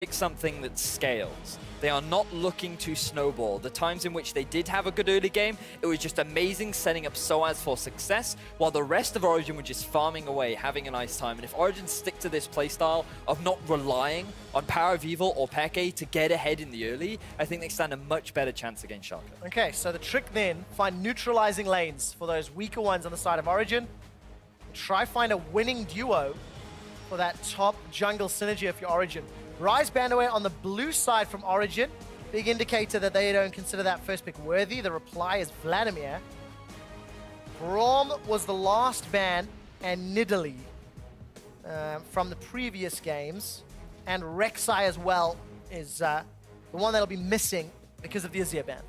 something that scales. They are not looking to snowball. The times in which they did have a good early game, it was just amazing setting up sOAZ for success, while the rest of Origen were just farming away, having a nice time. And if Origen stick to this playstyle of not relying on PowerOfEvil or Xpeke to get ahead in the early, I think they stand a much better chance against Schalke. Okay, so the trick then, find neutralizing lanes for those weaker ones on the side of Origen. Try find a winning duo for that top jungle synergy of your Origen. Ryze banned away on the blue side from Origen. Big indicator that they don't consider that first pick worthy. The reply is Vladimir. Braum was the last ban, and Nidalee from the previous games. And Rek'Sai as well is the one that'll be missing because of the Azir ban.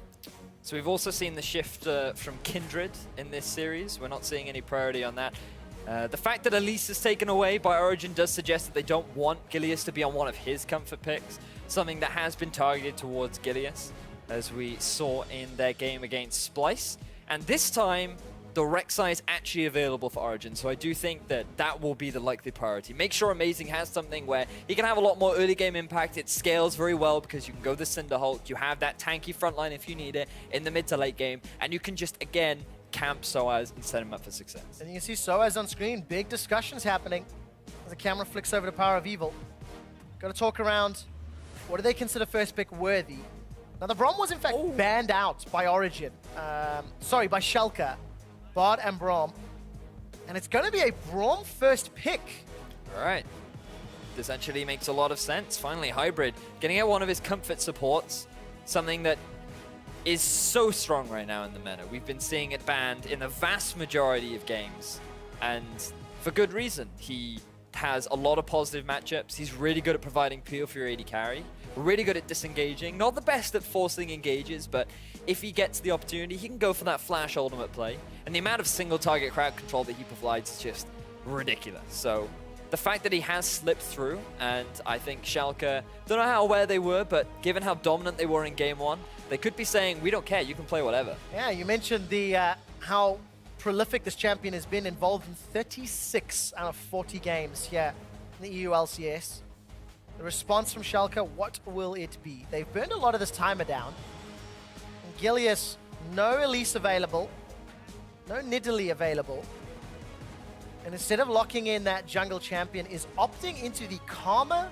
So we've also seen the shift from Kindred in this series. We're not seeing any priority on that. The fact that Elise is taken away by Origen does suggest that they don't want Gilius to be on one of his comfort picks, something that has been targeted towards Gilius, as we saw in their game against Splice. And this time, the Rek'Sai is actually available for Origen, so I do think that that will be the likely priority. Make sure Amazing has something where he can have a lot more early game impact. It scales very well because you can go the Cinderholt, you have that tanky frontline if you need it in the mid to late game, and you can just, again, camp sOAZ and set him up for success. And you can see sOAZ on screen, big discussions happening as the camera flicks over to PowerOfEvil. Got to talk around, what do they consider first pick worthy? Now the Braum was in fact banned out by Origen, sorry, by Schalke, Bard and Braum. And it's going to be a Braum first pick. All right. This actually makes a lot of sense. Finally, Hybrid getting out one of his comfort supports, something that is so strong right now in the meta. We've been seeing it banned in the vast majority of games, and for good reason. He has a lot of positive matchups. He's really good at providing peel for your AD carry, really good at disengaging. Not the best at forcing engages, but if he gets the opportunity, he can go for that flash ultimate play, and the amount of single target crowd control that he provides is just ridiculous. So the fact that he has slipped through, and I think Schalke, don't know how aware they were, but given how dominant they were in game one, they could be saying, we don't care, you can play whatever. Yeah, you mentioned the how prolific this champion has been, involved in 36 out of 40 games here in the EU LCS. The response from Schalke, what will it be? They've burned a lot of this timer down. And Gilius, no Elise available, no Nidalee available. And instead of locking in that jungle champion, is opting into the Karma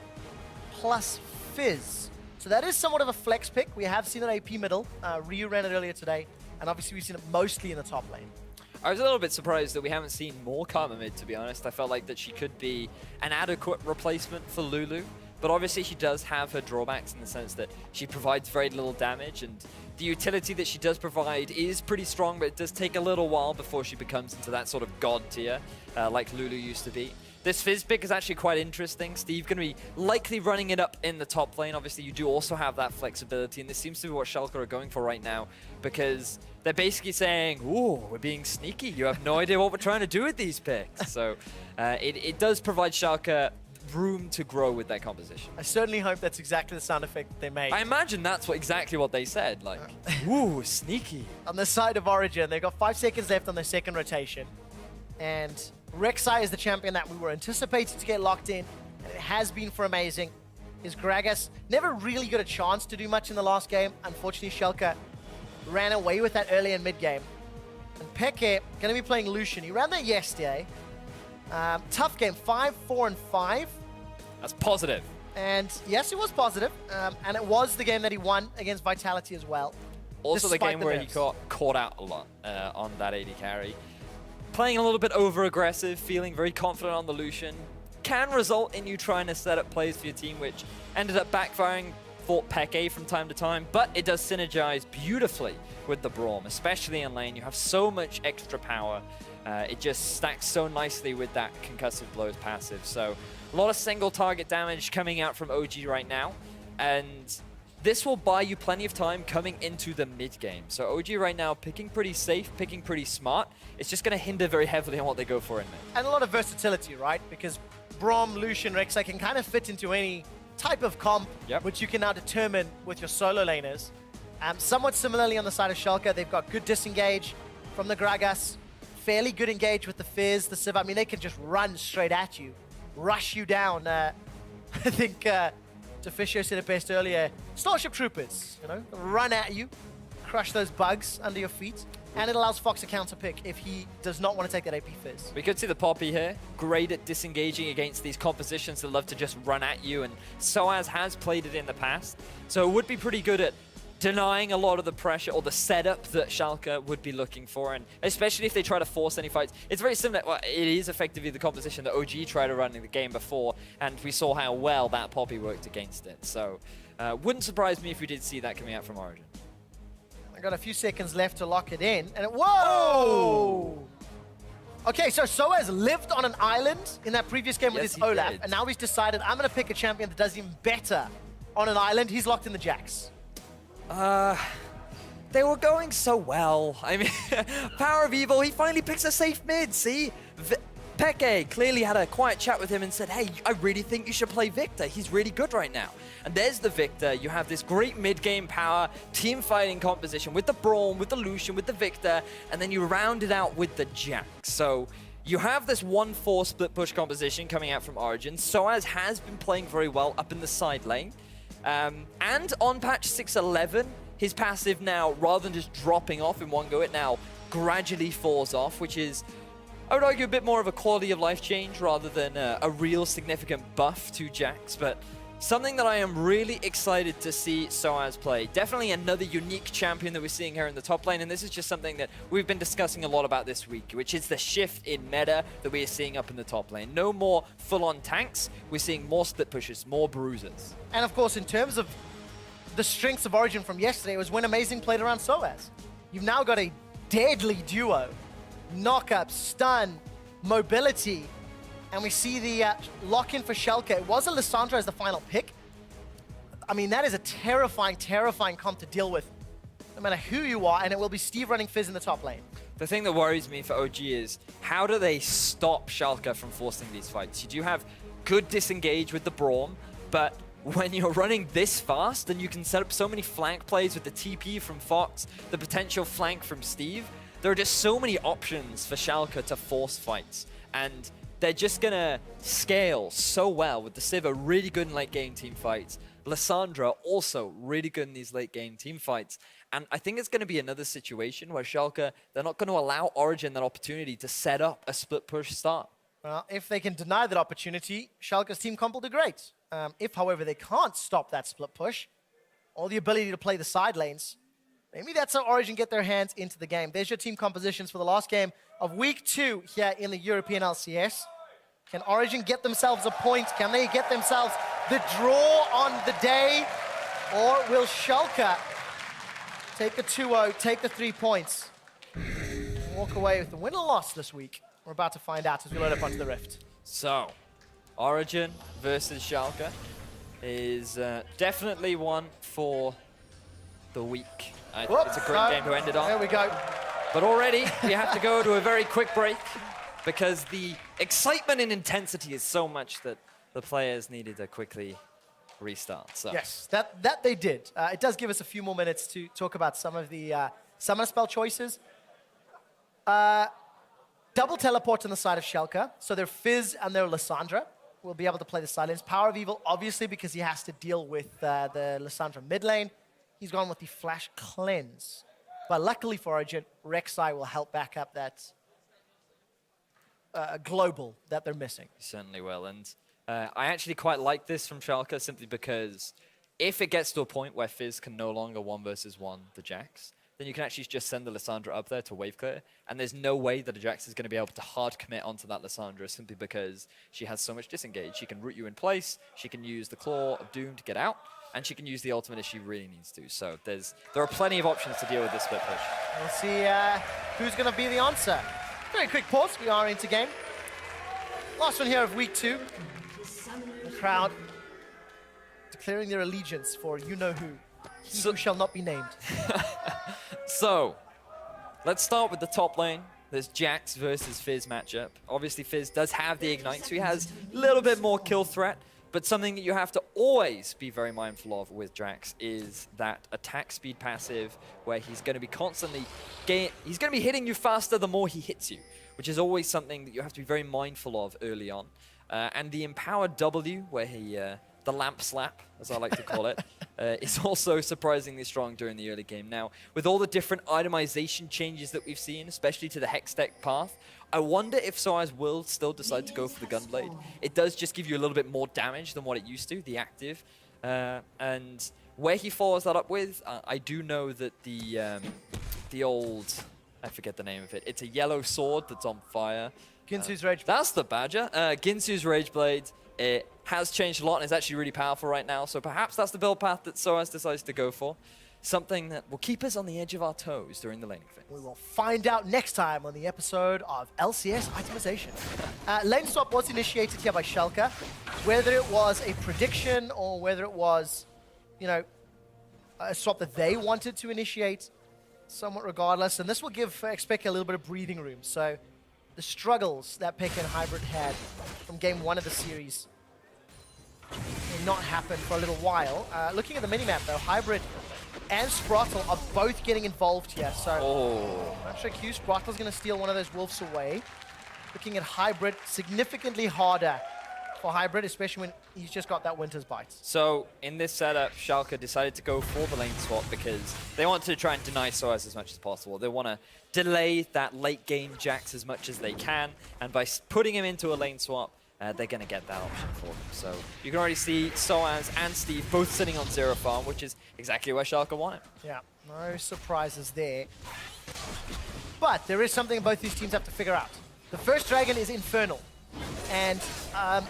plus Fizz. So that is somewhat of a flex pick. We have seen it AP middle. Ryu ran it earlier today. And obviously we've seen it mostly in the top lane. I was a little bit surprised that we haven't seen more Karma mid, to be honest. I felt like that she could be an adequate replacement for Lulu. But obviously she does have her drawbacks in the sense that she provides very little damage, and the utility that she does provide is pretty strong, but it does take a little while before she becomes into that sort of god tier, like Lulu used to be. This Fizz pick is actually quite interesting. Steve going to be likely running it up in the top lane. Obviously, you do also have that flexibility, and this seems to be what Schalke are going for right now, because they're basically saying, ooh, we're being sneaky. You have no idea what we're trying to do with these picks. So it does provide Schalke room to grow with that composition. I certainly hope that's exactly the sound effect that they made. I imagine that's exactly what they said, like, ooh, sneaky. On the side of Origen, they've got 5 seconds left on their second rotation. And Rek'Sai is the champion that we were anticipating to get locked in, and it has been for Amazing. His Gragas never really got a chance to do much in the last game. Unfortunately, Schalke ran away with that early and mid game. And Xpeke going to be playing Lucian. He ran that yesterday. Tough game, 5, 4, and 5. That's positive. And yes, it was positive. And it was the game that he won against Vitality as well. Also the game where he got caught out a lot on that AD carry. Playing a little bit over-aggressive, feeling very confident on the Lucian, can result in you trying to set up plays for your team, which ended up backfiring for Xpeke from time to time, but it does synergize beautifully with the Braum, especially in lane. You have so much extra power. It just stacks so nicely with that concussive blows passive. So a lot of single target damage coming out from OG right now, and this will buy you plenty of time coming into the mid game. So OG right now picking pretty safe, picking pretty smart. It's just going to hinder very heavily on what they go for in mid. And a lot of versatility, right? Because Braum, Lucian, Rek'Sai can kind of fit into any type of comp, which you can now determine with your solo laners. Somewhat similarly on the side of Schalke, they've got good disengage from the Gragas, fairly good engage with the Fizz, the Sivir. I mean, they can just run straight at you, rush you down. I think Deficio said it best earlier. Starship Troopers, you know, run at you, crush those bugs under your feet, and it allows Fox a counter pick if he does not want to take that AP Fizz. We could see the Poppy here, great at disengaging against these compositions that love to just run at you, and sOAZ has played it in the past, so it would be pretty good at denying a lot of the pressure or the setup that Schalke would be looking for, and especially if they try to force any fights. It's very similar, well, it is effectively the composition that OG tried to run in the game before, and we saw how well that Poppy worked against it. So, wouldn't surprise me if we did see that coming out from Origen. I got a few seconds left to lock it in, and whoa! Okay, so sOAZ lived on an island in that previous game with his Olaf, and now he's decided, I'm going to pick a champion that does even better on an island. He's locked in the Jax. They were going so well. I mean, PowerOfEvil, he finally picks a safe mid, see? Xpeke clearly had a quiet chat with him and said, hey, I really think you should play Viktor. He's really good right now. And there's the Viktor. You have this great mid-game power, team fighting composition with the Braum, with the Lucian, with the Viktor, and then you round it out with the Jax. So you have this 1-4 split push composition coming out from Origen. sOAZ has been playing very well up in the side lane. And on patch 6.11, his passive now, rather than just dropping off in one go, it now gradually falls off, which is, I would argue, a bit more of a quality of life change rather than a real significant buff to Jax. But something that I am really excited to see sOAZ play. Definitely another unique champion that we're seeing here in the top lane, and this is just something that we've been discussing a lot about this week, which is the shift in meta that we are seeing up in the top lane. No more full-on tanks, we're seeing more split pushes, more bruisers. And of course, in terms of the strengths of Origen from yesterday, it was when Amazing played around sOAZ. You've now got a deadly duo. Knock-up, stun, mobility, and we see the lock-in for Schalke. It was a Lissandra as the final pick. I mean, that is a terrifying, terrifying comp to deal with, no matter who you are, and it will be Steve running Fizz in the top lane. The thing that worries me for OG is, how do they stop Schalke from forcing these fights? You do have good disengage with the Braum, but when you're running this fast, and you can set up so many flank plays with the TP from Fox, the potential flank from Steve, there are just so many options for Schalke to force fights, and they're just gonna scale so well with the Sivir really good in late game team fights. Lissandra also really good in these late game team fights. And I think it's gonna be another situation where Schalke, they're not gonna allow Origen that opportunity to set up a split push start. Well, if they can deny that opportunity, Schalke's team comp will do great. If, however, they can't stop that split push, or the ability to play the side lanes, maybe that's how Origen get their hands into the game. There's your team compositions for the last game of Week 2 here in the European LCS. Can Origen get themselves a point? Can they get themselves the draw on the day? Or will Schalke take the 2-0, take the 3 points, and walk away with the win or loss this week? We're about to find out as we load up onto the Rift. So, Origen versus Schalke is definitely one for the week. It's a great game to end it on. There we go. But already, we have to go to a very quick break because the excitement and intensity is so much that the players needed to quickly restart. So. Yes, that they did. It does give us a few more minutes to talk about some of the summoner spell choices. Double teleport on the side of Schalke, so their Fizz and their Lissandra will be able to play the silence. PowerOfEvil, obviously, because he has to deal with the Lissandra mid lane. He's gone with the Flash Cleanse. But luckily for Origen, Rek'Sai will help back up that global that they're missing. He certainly will. And I actually quite like this from Schalke simply because if it gets to a point where Fizz can no longer 1v1 the Jax, then you can actually just send the Lissandra up there to wave clear. And there's no way that a Jax is going to be able to hard commit onto that Lissandra simply because she has so much disengage. She can root you in place, she can use the Claw of Doom to get out, and she can use the ultimate if she really needs to. So there are plenty of options to deal with this split push. We'll see who's going to be the answer. Very quick pause, we are into game. Last one here of Week 2. The crowd declaring their allegiance for you-know-who. He who shall not be named. So, let's start with the top lane. There's Jax versus Fizz matchup. Obviously, Fizz does have the Ignite, so he has a little bit more kill threat. But something that you have to always be very mindful of with Jax is that attack speed passive, where he's going to be constantly he's going to be hitting you faster the more he hits you, which is always something that you have to be very mindful of early on. And the empowered W, where he the lamp slap, as I like to call it, is also surprisingly strong during the early game. Now, with all the different itemization changes that we've seen, especially to the Hextech path, I wonder if sOAZ will still decide to go for the Gunblade. It does just give you a little bit more damage than what it used to, the active. And where he follows that up with, I do know that the old, I forget the name of it, it's a yellow sword that's on fire. Ginsu's Rage Blade. That's the Badger. Ginsu's Rage Blade. It has changed a lot and is actually really powerful right now. So perhaps that's the build path that sOAZ decides to go for. Something that will keep us on the edge of our toes during the laning phase. We will find out next time on the episode of LCS itemization. Lane swap was initiated here by Schalke. Whether it was a prediction or whether it was, you know, a swap that they wanted to initiate, somewhat regardless. And this will give Xpeke a little bit of breathing room. So the struggles that Peke and Hybrid had from game 1 of the series will not happen for a little while. Looking at the minimap though, Hybrid and sprattel are both getting involved here. So I'm not sure Q Sprattel's going to steal one of those wolves away. Looking at Hybrid, significantly harder for Hybrid, especially when he's just got that Winter's Bite. So in this setup, Schalke decided to go for the lane swap because they want to try and deny sOAZ as much as possible. They want to delay that late game Jax as much as they can, and by putting him into a lane swap, they're going to get that option for them. So you can already see sOAZ and Steve both sitting on 0 farm, which is exactly where Schalke want it. Yeah, no surprises there. But there is something both these teams have to figure out. The first dragon is Infernal. And I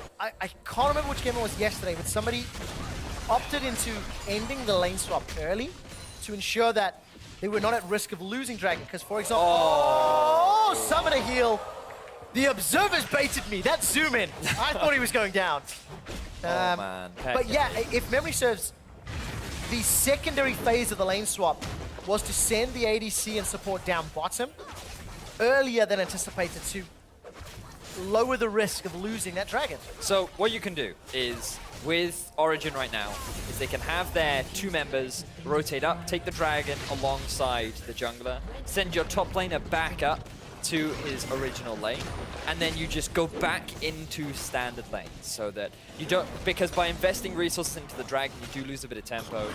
can't remember which game it was yesterday, but somebody opted into ending the lane swap early to ensure that they were not at risk of losing dragon. Because, for example, Summoner heal. The observers baited me. That zoom in. I thought he was going down. Man. But yeah, if memory serves, the secondary phase of the lane swap was to send the ADC and support down bottom earlier than anticipated to lower the risk of losing that dragon. So what you can do is, with Origen right now, is they can have their 2 members rotate up, take the dragon alongside the jungler, send your top laner back up to his original lane, and then you just go back into standard lanes so that you don't, because by investing resources into the dragon, you do lose a bit of tempo,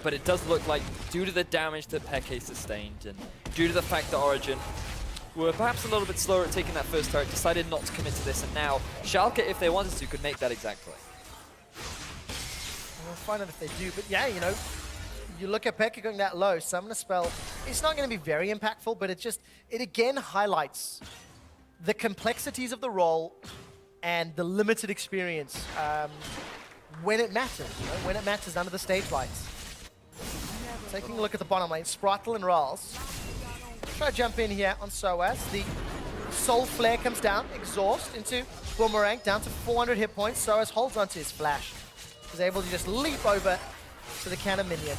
but it does look like, due to the damage that Peke sustained and due to the fact that Origen were perhaps a little bit slower at taking that first turret, decided not to commit to this, and now Schalke, if they wanted to, could make that exact play. We'll find out if they do, but yeah, you know, you look at Peke going that low, Summoner Spell, it's not going to be very impactful, but it again highlights the complexities of the role and the limited experience when it matters, you know, when it matters under the stage lights. Taking a look at the bottom lane, sprattel and RALZ. Try to jump in here on sOAZ. The Soul Flare comes down, exhaust into Boomerang, down to 400 hit points. sOAZ holds onto his flash. He's able to just leap over to the cannon minion.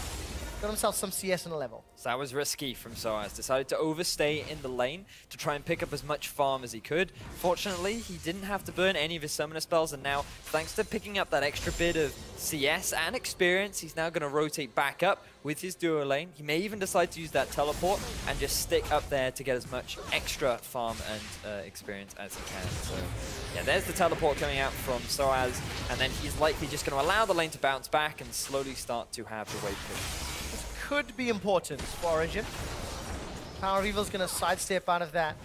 Got himself some CS in a level. So that was risky from sOAZ. Decided to overstay in the lane to try and pick up as much farm as he could. Fortunately, he didn't have to burn any of his summoner spells, and now, thanks to picking up that extra bit of CS and experience, he's now going to rotate back up with his duo lane. He may even decide to use that teleport and just stick up there to get as much extra farm and experience as he can. So yeah, there's the teleport coming out from sOAZ, and then he's likely just going to allow the lane to bounce back and slowly start to have the wave push. Could be important for Origen. PowerOfEvil's going to sidestep out of that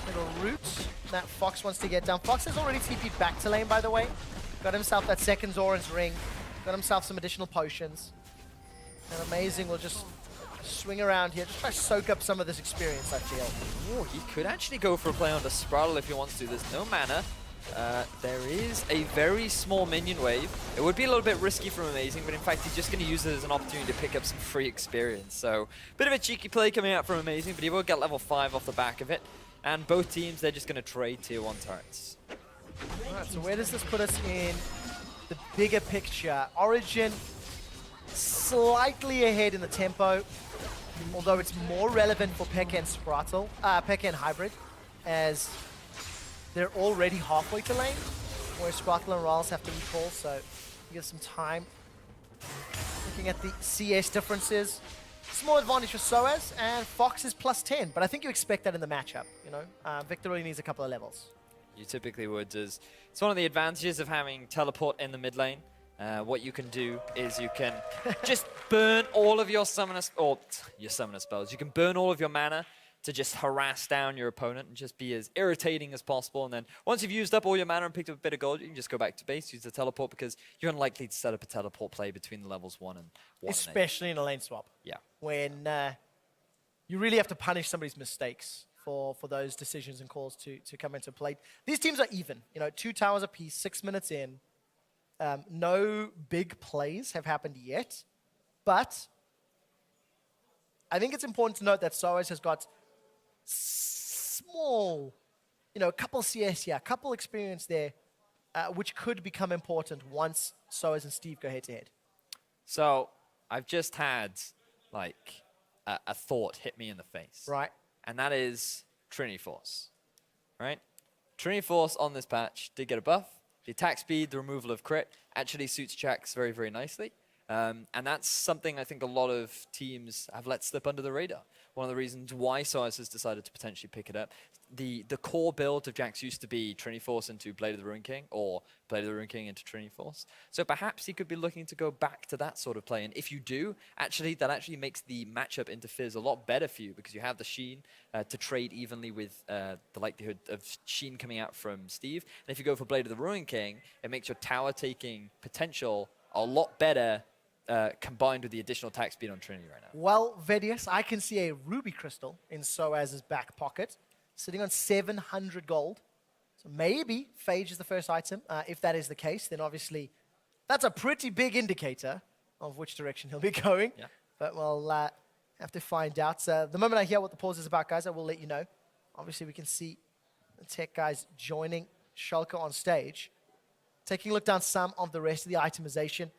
little route that Fox wants to get down. Fox has already TP'd back to lane, by the way. Got himself that second Zoran's ring. Got himself some additional potions. And Amazing will just swing around here. Just try to soak up some of this experience, I feel. Oh, he could actually go for a play on the sprattel if he wants to. There's no mana. There is a very small minion wave. It would be a little bit risky from Amazing, but in fact he's just going to use it as an opportunity to pick up some free experience. So, bit of a cheeky play coming out from Amazing, but he will get level 5 off the back of it. And both teams, they're just going to trade tier 1 turrets. Alright, so where does this put us in the bigger picture? Origen slightly ahead in the tempo, although it's more relevant for Peke and sprattel, Peke and Hybrid, as they're already halfway to lane, where sprattel and RALZ have to recall, so you get some time. Looking at the CS differences, small advantage for sOAZ, and Fox is +10, but I think you expect that in the matchup, you know? Viktor only needs a couple of levels. You typically would. It's one of the advantages of having teleport in the mid lane. what you can do is you can just burn all of your summoner spells. You can burn all of your mana to just harass down your opponent and just be as irritating as possible. And then once you've used up all your mana and picked up a bit of gold, you can just go back to base, use the teleport, because you're unlikely to set up a teleport play between the levels 1 and 1. Especially in a lane swap. Yeah. When you really have to punish somebody's mistakes for those decisions and calls to come into play. These teams are even. 2 towers apiece, 6 minutes in. No big plays have happened yet, but I think it's important to note that sOAZ has got small, a couple CS here, a couple experience there, which could become important once sOAZ and Steve go head-to-head. So I've just had, like, a thought hit me in the face. Right. And that is Trinity Force, right? Trinity Force on this patch did get a buff. The attack speed, the removal of crit, actually suits Jax very, very nicely. And that's something I think a lot of teams have let slip under the radar. One of the reasons why sOAZ has decided to potentially pick it up. The core build of Jax used to be Trinity Force into Blade of the Ruin King, or Blade of the Ruin King into Trinity Force. So perhaps he could be looking to go back to that sort of play. And if you do, that actually makes the matchup into Fizz a lot better for you, because you have the Sheen to trade evenly with the likelihood of Sheen coming out from Steve. And if you go for Blade of the Ruin King, it makes your tower taking potential a lot better, combined with the additional attack speed on Trinity right now. Well, Vedius, I can see a Ruby Crystal in sOAZ's back pocket, sitting on 700 gold. So maybe Phage is the first item. If that is the case, then obviously that's a pretty big indicator of which direction he'll be going. Yeah. But we'll have to find out. The moment I hear what the pause is about, guys, I will let you know. Obviously, we can see the tech guys joining Schalke on stage. Taking a look down some of the rest of the itemization.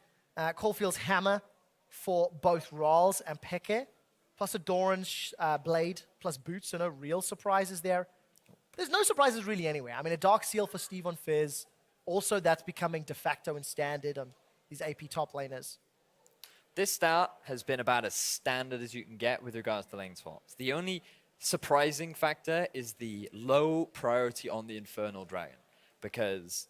Caulfield's hammer for both MrRalleZ and Xpeke, plus a Doran's blade, plus boots, so no real surprises there. There's no surprises really anywhere. I mean, a Dark Seal for Steve on Fizz. Also, that's becoming de facto and standard on these AP top laners. This start has been about as standard as you can get with regards to lane swaps. The only surprising factor is the low priority on the Infernal Dragon, because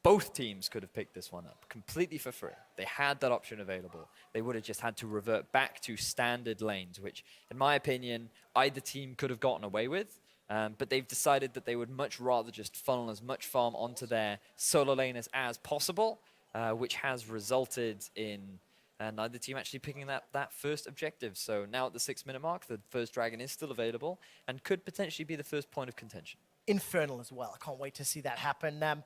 both teams could have picked this one up completely for free. They had that option available. They would have just had to revert back to standard lanes, which, in my opinion, either team could have gotten away with. But they've decided that they would much rather just funnel as much farm onto their solo laners as possible, which has resulted in neither team actually picking that first objective. So now at the 6-minute mark, the first dragon is still available and could potentially be the first point of contention. Infernal as well. I can't wait to see that happen.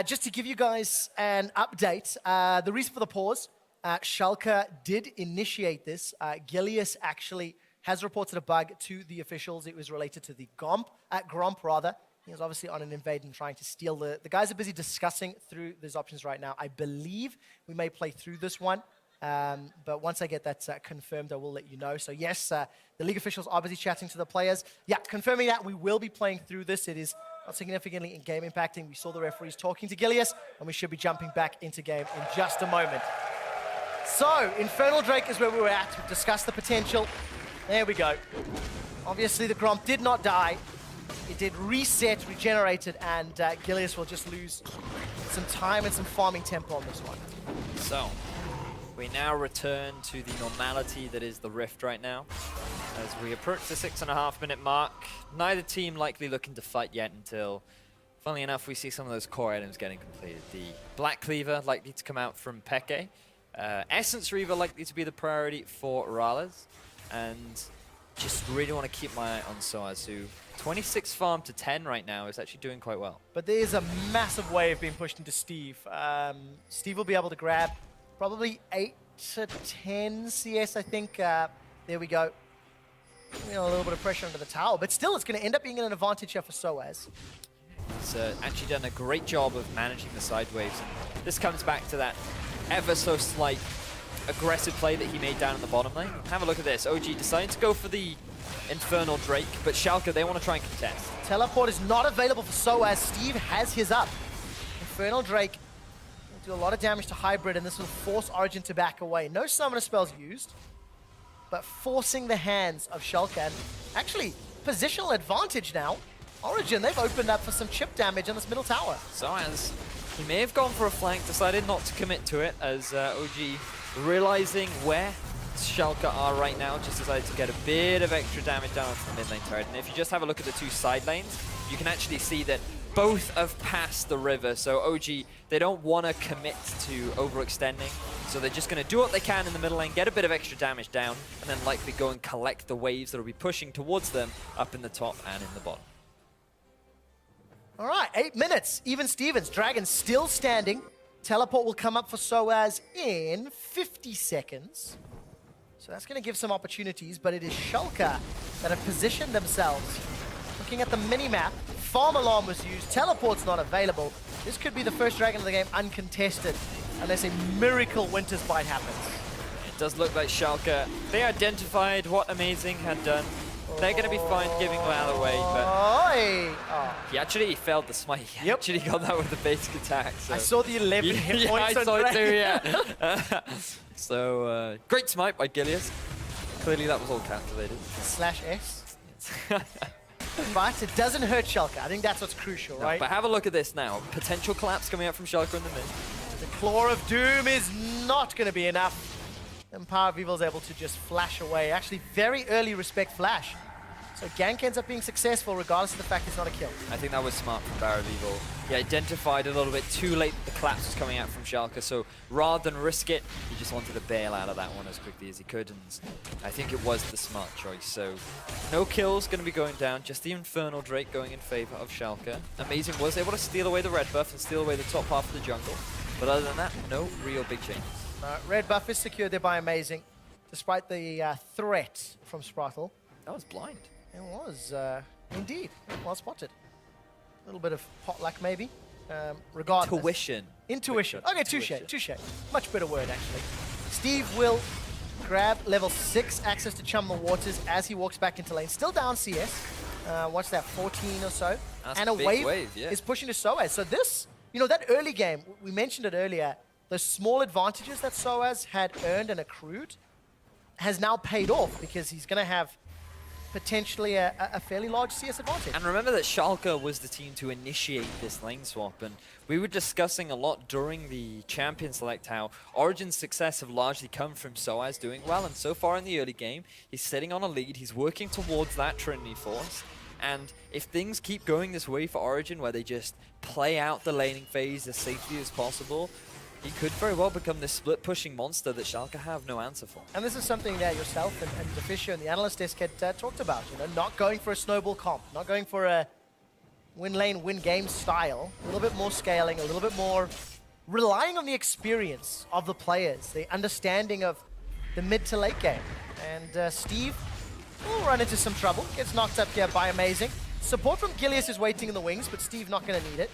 Just to give you guys an update, the reason for the pause, Schalke did initiate this. Gilius actually has reported a bug to the officials. It was related to the Gromp rather. He was obviously on an invade and trying to steal the guys are busy discussing through these options right now. I believe we may play through this one. But once I get that confirmed, I will let you know. So yes, the league officials are busy chatting to the players. Yeah, confirming that we will be playing through this. It is not significantly in-game impacting. We saw the referees talking to Gilius, and we should be jumping back into game in just a moment. So, Infernal Drake is where we were at. We've discussed the potential. There we go. Obviously, the Gromp did not die. It did reset, regenerated, and Gilius will just lose some time and some farming tempo on this one. So, we now return to the normality that is the Rift right now. As we approach the 6.5-minute mark, neither team likely looking to fight yet until, funnily enough, we see some of those core items getting completed. The Black Cleaver likely to come out from Xpeke. Essence Reaver likely to be the priority for MrRalleZ. And just really want to keep my eye on sOAZ, who 26 farm to 10 right now is actually doing quite well. But there is a massive wave being pushed into Steve. Steve will be able to grab probably 8 to 10 CS, I think. There we go. A little bit of pressure under the tower, but still it's going to end up being an advantage here for sOAZ. He's actually done a great job of managing the side waves, and this comes back to that ever so slight aggressive play that he made down in the bottom lane. Have a look at this. OG deciding to go for the Infernal Drake, but Schalke, they want to try and contest. Teleport is not available for sOAZ. Steve has his up. Infernal Drake will do a lot of damage to Hybrid, and this will force Origen to back away. No summoner spells used, but forcing the hands of Schalke. And actually, positional advantage now. Origen, they've opened up for some chip damage on this middle tower. sOAZ He may have gone for a flank, decided not to commit to it, as OG, realizing where Schalke are right now, just decided to get a bit of extra damage down onto the mid lane turret. And if you just have a look at the two side lanes, you can actually see that both have passed the river. So OG, they don't want to commit to overextending. So they're just going to do what they can in the middle lane, get a bit of extra damage down, and then likely go and collect the waves that will be pushing towards them up in the top and in the bottom. All right, 8 minutes. Even Stevens. Dragon still standing. Teleport will come up for sOAZ in 50 seconds. So that's going to give some opportunities, but it is Schalke that have positioned themselves. Looking at the mini-map, Farm Alarm was used, Teleport's not available. This could be the first Dragon of the game uncontested, unless a miracle Winter's Bite happens. It does look like Schalke, they identified what Amazing had done. They're going to be fine giving Val away, but he actually failed the smite. He actually got that with the basic attack. So. I saw the 11 hit points I saw on it too, yeah. So, great smite by Gilius. Clearly that was all calculated. /S. But it doesn't hurt Schalke. I think that's what's crucial, right? But have a look at this now. Potential collapse coming out from Schalke in the mid. The Claw of Doom is not going to be enough. And PowerOfEvil's able to just flash away. Actually, very early respect flash. So gank ends up being successful regardless of the fact it's not a kill. I think that was smart from PowerOfEvil. He identified a little bit too late that the collapse was coming out from Schalke, so rather than risk it, he just wanted to bail out of that one as quickly as he could, and I think it was the smart choice. So no kills going to be going down, just the Infernal Drake going in favor of Schalke. Amazing was able to steal away the red buff and steal away the top half of the jungle, but other than that, no real big changes. Red buff is secured there by Amazing, despite the threat from sprattel. That was blind. It was, indeed. Well spotted. A little bit of pot luck, maybe. Regardless. Intuition. Okay, touche. Much better word, actually. Steve will grab level 6 access to Chum the Waters as he walks back into lane. Still down CS. What's that, 14 or so? That's and a wave yeah. is pushing to sOAZ. So this, you know, that early game, we mentioned it earlier, the small advantages that sOAZ had earned and accrued has now paid off because he's going to have potentially a fairly large CS advantage. And remember that Schalke was the team to initiate this lane swap, and we were discussing a lot during the champion select how Origen's success have largely come from sOAZ doing well, and so far in the early game, he's sitting on a lead, he's working towards that Trinity Force, and if things keep going this way for Origen, where they just play out the laning phase as safely as possible, he could very well become this split-pushing monster that Schalke have no answer for. And this is something that yourself and Fisher and the analyst desk had talked about, you know, not going for a snowball comp, not going for a win lane, win game style, a little bit more scaling, a little bit more relying on the experience of the players, the understanding of the mid to late game. And Steve will run into some trouble, gets knocked up here by Amazing. Support from Gilius is waiting in the wings, but Steve not going to need it.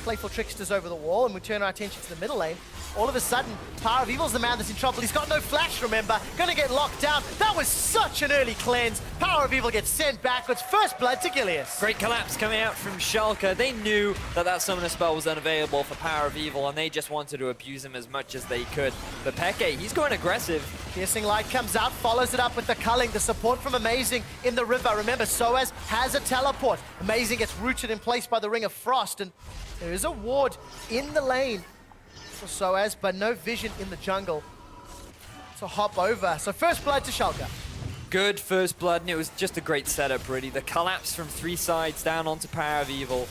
Playful Tricksters over the wall, and we turn our attention to the middle lane. All of a sudden, PowerOfEvil's the man that's in trouble. He's got no flash, remember. Gonna get locked down. That was such an early cleanse. PowerOfEvil gets sent backwards. First blood to Gilius. Great collapse coming out from Schalke. They knew that that summoner spell was unavailable for PowerOfEvil, and they just wanted to abuse him as much as they could. But Xpeke, he's going aggressive. Piercing Light comes out, follows it up with the culling. The support from Amazing in the river. Remember, sOAZ has a teleport. Amazing gets rooted in place by the Ring of Frost, and there is a ward in the lane for sOAZ, but no vision in the jungle to hop over. So first blood to Schalke. Good first blood, and it was just a great setup, really. The collapse from 3 sides down onto PowerOfEvil,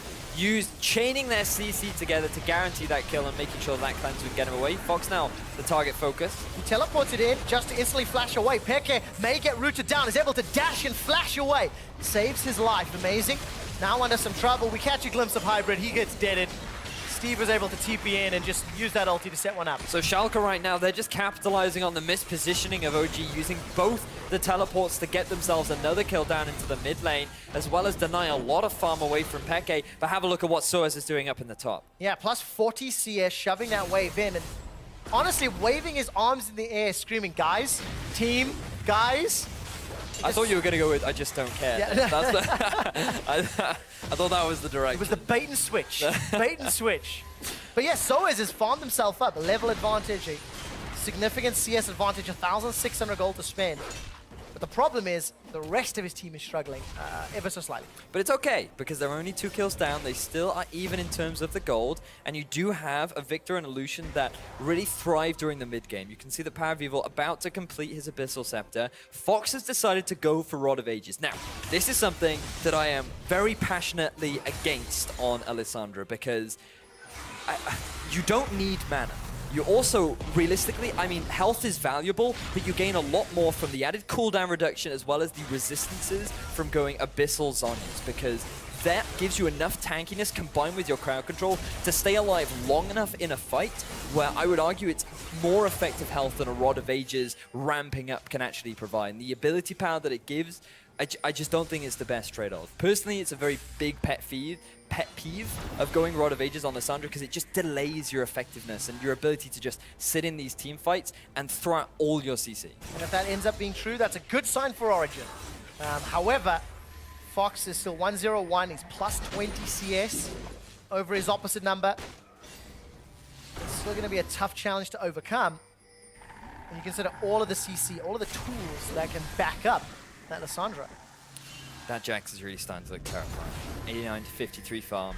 chaining their CC together to guarantee that kill and making sure that cleanse would get him away. Fox now, the target focus. He teleported in just to instantly flash away. Xpeke may get rooted down, is able to dash and flash away. Saves his life, Amazing. Now under some trouble, we catch a glimpse of Hybrid, he gets deaded. Steve was able to TP in and just use that ulti to set one up. So Schalke right now, they're just capitalizing on the mispositioning of OG, using both the teleports to get themselves another kill down into the mid lane, as well as deny a lot of farm away from Xpeke. But have a look at what sOAZ is doing up in the top. Yeah, plus 40 CS, shoving that wave in, and honestly, waving his arms in the air, screaming, guys, team, guys. I thought you were going to go with, I just don't care. Yeah. That's the I thought that was the direction. It was the bait and switch. Bait and switch. But yeah, sOAZ has farmed himself up. A level advantage, a significant CS advantage, 1,600 gold to spend. But the problem is the rest of his team is struggling ever so slightly. But it's okay, because they're only 2 kills down. They still are even in terms of the gold. And you do have a Viktor and a Lucian that really thrive during the mid game. You can see the PowerOfEvil about to complete his Abyssal Scepter. Fox has decided to go for Rod of Ages. Now, this is something that I am very passionately against on Lissandra, because you don't need mana. You also, realistically, I mean, health is valuable, but you gain a lot more from the added cooldown reduction as well as the resistances from going Abyssal Zonyas, because that gives you enough tankiness combined with your crowd control to stay alive long enough in a fight where I would argue it's more effective health than a Rod of Ages ramping up can actually provide. And the ability power that it gives, I just don't think it's the best trade-off. Personally, it's a very big pet peeve of going Rod of Ages on Lissandra, because it just delays your effectiveness and your ability to just sit in these team fights and throw out all your CC. And if that ends up being true, that's a good sign for Origen. However, Fox is still 1-0-1. He's plus 20 CS over his opposite number. It's still going to be a tough challenge to overcome. And you consider all of the CC, all of the tools that can back up that Lissandra. That Jax is really starting to look terrifying. 89 to 53 farm.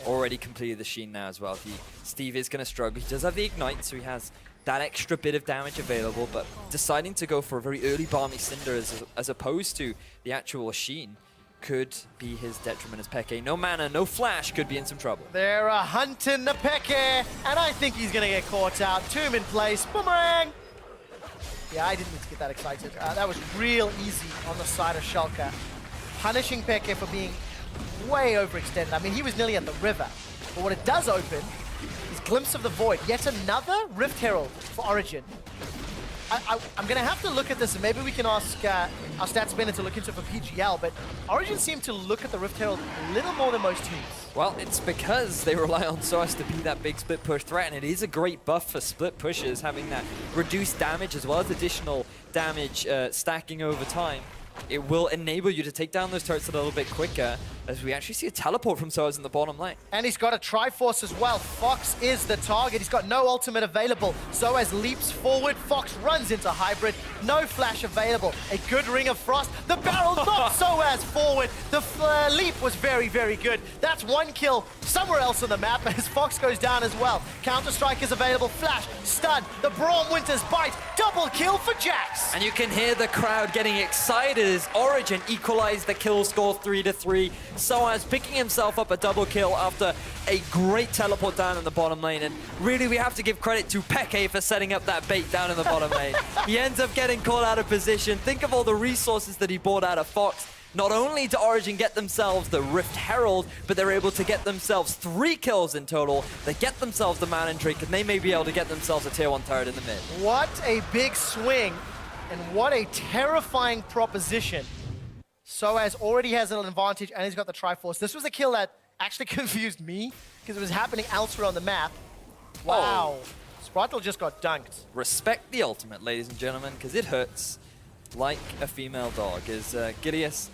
Already completed the Sheen now as well. Steve is going to struggle. He does have the Ignite, so he has that extra bit of damage available, but deciding to go for a very early Balmy Cinder as opposed to the actual Sheen could be his detriment as Peke. No mana, no flash, could be in some trouble. They're hunting the Peke, and I think he's going to get caught out. Tomb in place. Boomerang! Yeah, I didn't need to get that excited. That was real easy on the side of Schalke. Punishing Peke for being way overextended. I mean, he was nearly at the river. But what it does open is Glimpse of the Void. Yet another Rift Herald for Origen. I'm going to have to look at this, and maybe we can ask our stats spinner to look into it for PGL, but Origen seemed to look at the Rift Herald a little more than most teams. Well, it's because they rely on sOAZ to be that big split push threat, and it is a great buff for split pushes, having that reduced damage as well as additional damage stacking over time. It will enable you to take down those turrets a little bit quicker, as we actually see a teleport from sOAZ in the bottom lane. And he's got a Triforce as well. Fox is the target. He's got no ultimate available. sOAZ leaps forward. Fox runs into Hybrid. No flash available. A good Ring of Frost. The barrel knocks sOAZ forward. The leap was very, very good. That's 1 kill somewhere else on the map as Fox goes down as well. Counter-Strike is available. Flash, stun, the Braum Winter's Bite. Double kill for Jax. And you can hear the crowd getting excited as Origen equalized the kill score 3-3. sOAZ picking himself up a double kill after a great teleport down in the bottom lane. And really, we have to give credit to Peke for setting up that bait down in the bottom lane. He ends up getting caught out of position. Think of all the resources that he bought out of Fox. Not only did Origen get themselves the Rift Herald, but they're able to get themselves 3 kills in total. They get themselves the Man and Drink, and they may be able to get themselves a tier 1 turret in the mid. What a big swing, and what a terrifying proposition. sOAZ already has an advantage, and he's got the Triforce. This was a kill that actually confused me, because it was happening elsewhere on the map. Wow. Oh. Sprattel just got dunked. Respect the ultimate, ladies and gentlemen, because it hurts like a female dog. Is Gilius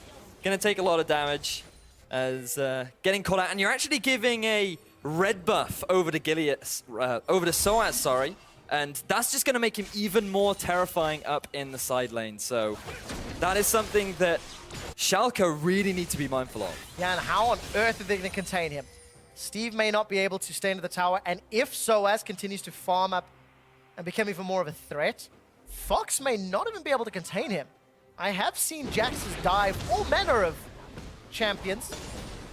going to take a lot of damage as getting caught out, and you're actually giving a red buff over to Gilius, over to sOAZ, sorry. And that's just going to make him even more terrifying up in the side lane. So that is something that Schalke really need to be mindful of. Yeah, and how on earth are they going to contain him? Steve may not be able to stay into the tower, and if sOAZ continues to farm up and become even more of a threat, Fox may not even be able to contain him. I have seen Jax's dive all manner of champions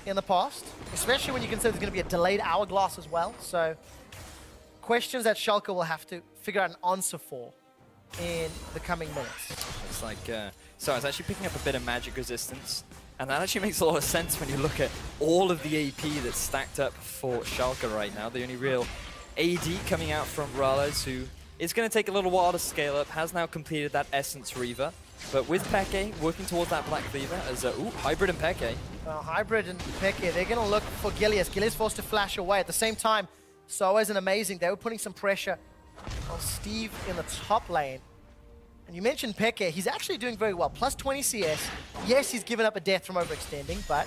in the past, especially when you consider there's going to be a delayed hourglass as well. So questions that Schalke will have to figure out an answer for in the coming minutes. It's like, so I was actually picking up a bit of magic resistance, and that actually makes a lot of sense when you look at all of the AP that's stacked up for Schalke right now. The only real AD coming out from MrRalleZ, who is going to take a little while to scale up, has now completed that Essence Reaver. But with Peke working towards that Black Cleaver as, Hybrid and Peke. Hybrid and Peke, they're going to look for Gilius. Gilius forced to flash away. At the same time, sOAZ and Amazing, they were putting some pressure on Steve in the top lane. And you mentioned Peke, he's actually doing very well. Plus 20 CS. Yes, he's given up a death from overextending, but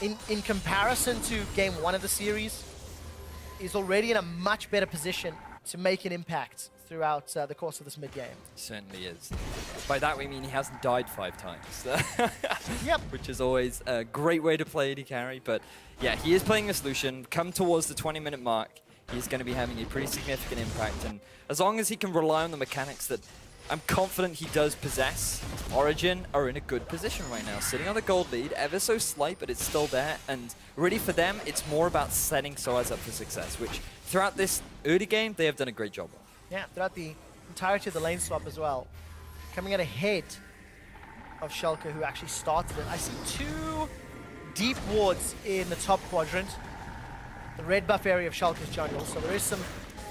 in comparison to game 1 of the series, he's already in a much better position to make an impact throughout the course of this mid-game. Certainly is. By that we mean he hasn't died 5 times. Yep. Which is always a great way to play AD carry. But yeah, he is playing this Lucian. Come towards the 20-minute mark, he's going to be having a pretty significant impact. And as long as he can rely on the mechanics that I'm confident he does possess, Origen are in a good position right now. Sitting on the gold lead, ever so slight, but it's still there. And really for them, it's more about setting sOAZ up for success, which throughout this early game, they have done a great job of. Yeah, throughout the entirety of the lane swap as well. Coming out ahead of Schalke, who actually started it. I see 2 deep wards in the top quadrant. The red buff area of Schalke's jungle, so there is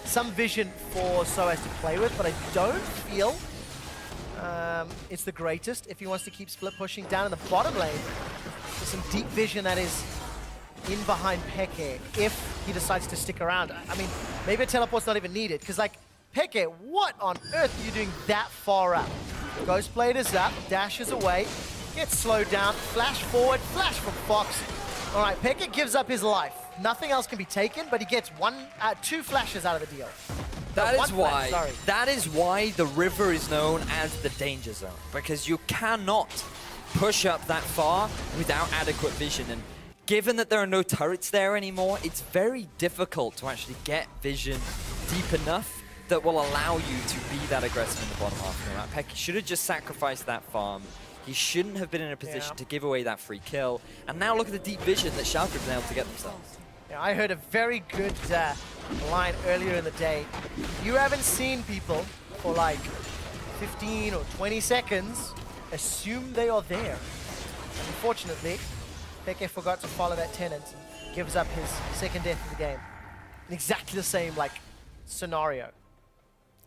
some vision for sOAZ to play with, but I don't feel it's the greatest if he wants to keep split pushing down in the bottom lane. There's some deep vision that is in behind Xpeke if he decides to stick around. I mean, maybe a teleport's not even needed, because like, Xpeke, what on earth are you doing that far out? Ghostblade is up, dashes away, gets slowed down, flash forward, flash from Fox. All right, Xpeke gives up his life. Nothing else can be taken, but he gets 2 flashes out of the deal. That is why the river is known as the danger zone, because you cannot push up that far without adequate vision. And given that there are no turrets there anymore, it's very difficult to actually get vision deep enough that will allow you to be that aggressive in the bottom half of the map. Xpeke should have just sacrificed that farm. He shouldn't have been in a position to give away that free kill. And now look at the deep vision that Schalke have been able to get themselves. Yeah, I heard a very good line earlier in the day. You haven't seen people for like 15 or 20 seconds assume they are there. And unfortunately, Xpeke forgot to follow that tenant and gives up his second death of the game. In exactly the same like scenario.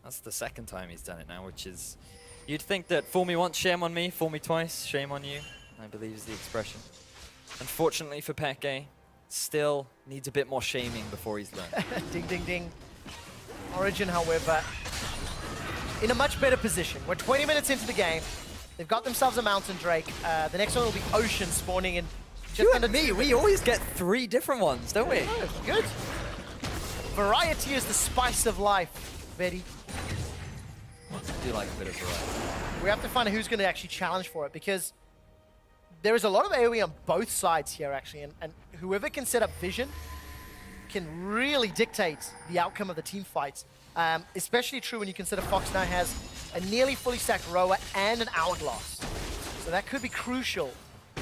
That's the second time he's done it now, which is... You'd think that fool me once, shame on me, fool me twice, shame on you, I believe is the expression. Unfortunately for Xpeke, still needs a bit more shaming before he's learned. Ding, ding, ding. Origen, however, in a much better position. We're 20 minutes into the game. They've got themselves a Mountain Drake. The next one will be Ocean spawning in. You and me, we always get 3 different ones, don't we? Oh, good. Variety is the spice of life, Betty. I do like a bit of variety. We have to find out who's going to actually challenge for it, because there is a lot of AoE on both sides here, actually, and whoever can set up vision can really dictate the outcome of the team fights. Especially true when you consider Fox now has a nearly fully stacked Roa and an Hourglass. So that could be crucial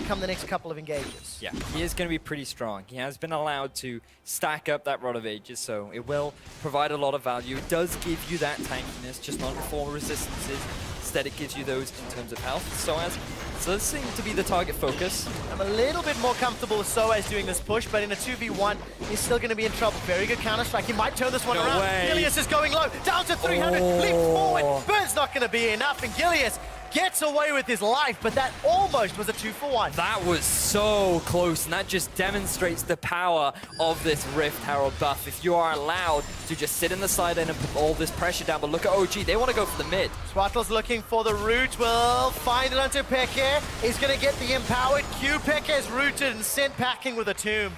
come the next couple of engages. Yeah, he is going to be pretty strong. He has been allowed to stack up that Rod of Ages, so it will provide a lot of value. It does give you that tankiness, just not for resistances. Instead, it gives you those in terms of health. sOAZ does seem to be the target focus. I'm a little bit more comfortable with sOAZ doing this push, but in a 2v1, he's still going to be in trouble. Very good counter-strike. He might turn this one around. Gilius is going low, down to 300, leaps forward. Burn's not going to be enough, and Gilius gets away with his life, but that almost was a 2-for-1. That was so close, and that just demonstrates the power of this Rift Herald buff. If you are allowed to just sit in the side lane and put all this pressure down, but look at OG, they want to go for the mid. Sprattel's looking for the root, will find it onto Xpeke. He's going to get the empowered Q. Xpeke is rooted and sent packing with a tomb.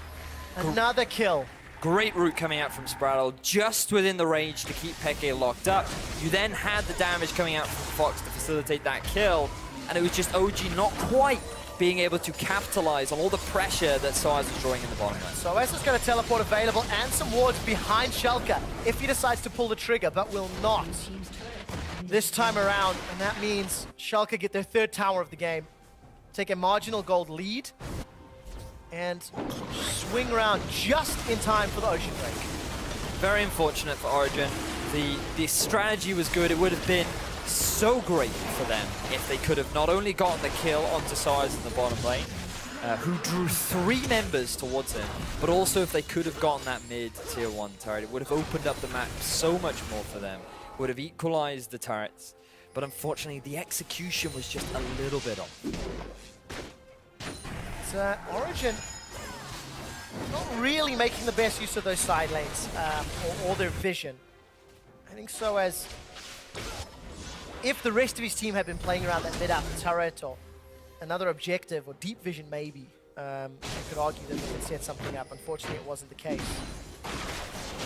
Another kill. Great root coming out from sprattel, just within the range to keep Xpeke locked up. You then had the damage coming out from Fox to facilitate that kill, and it was just OG not quite being able to capitalize on all the pressure that sOAZ was drawing in the bottom lane. sOAZ has got a teleport available and some wards behind Schalke if he decides to pull the trigger, but will not this time around, and that means Schalke get their 3rd tower of the game, take a marginal gold lead, and swing around just in time for the Ocean break. Very unfortunate for Origen. The strategy was good. It would have been so great for them if they could have not only gotten the kill onto sOAZ in the bottom lane, who drew 3 members towards him, but also if they could have gotten that mid tier 1 turret. It would have opened up the map so much more for them. Would have equalized the turrets. But unfortunately, the execution was just a little bit off. Origen not really making the best use of those side lanes or their vision. I think sOAZ, if the rest of his team had been playing around that mid-up turret or another objective or deep vision maybe, I could argue that they could set something up. Unfortunately, it wasn't the case.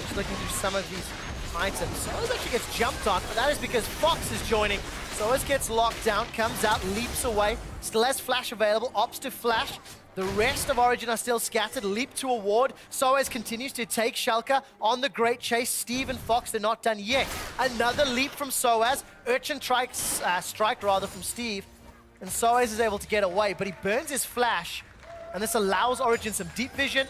Just looking through some of these items. sOAZ actually gets jumped on, but that is because Fox is joining. sOAZ gets locked down, comes out, leaps away. Still has flash available, opts to flash. The rest of Origen are still scattered, leap to a ward. sOAZ continues to take Schalke on the great chase. Steve and Fox, they're not done yet. Another leap from sOAZ. Urchin strike rather from Steve. And sOAZ is able to get away, but he burns his flash. And this allows Origen some deep vision.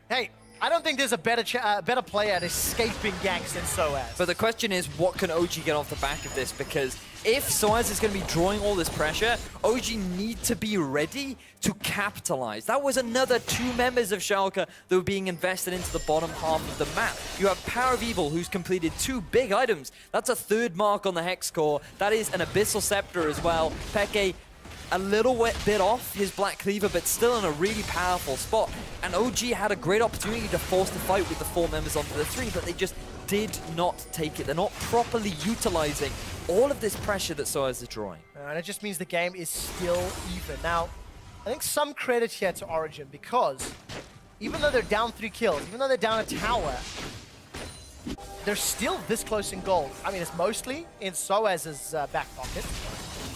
Hey, I don't think there's a better player at escaping ganks than sOAZ. But the question is, what can OG get off the back of this? Because if sOAZ is going to be drawing all this pressure, OG need to be ready to capitalize. That was another 2 members of Schalke that were being invested into the bottom half of the map. You have PowerOfEvil, who's completed 2 big items. That's a 3rd mark on the Hex core. That is an Abyssal Scepter as well. Xpeke, a little bit off his Black Cleaver, but still in a really powerful spot. And OG had a great opportunity to force the fight with the 4 members onto the 3, but they just did not take it. They're not properly utilizing all of this pressure that sOAZ is drawing. And it just means the game is still even. Now, I think some credit here to Origen, because even though they're down 3 kills, even though they're down a tower, they're still this close in gold. I mean, it's mostly in sOAZ's back pocket.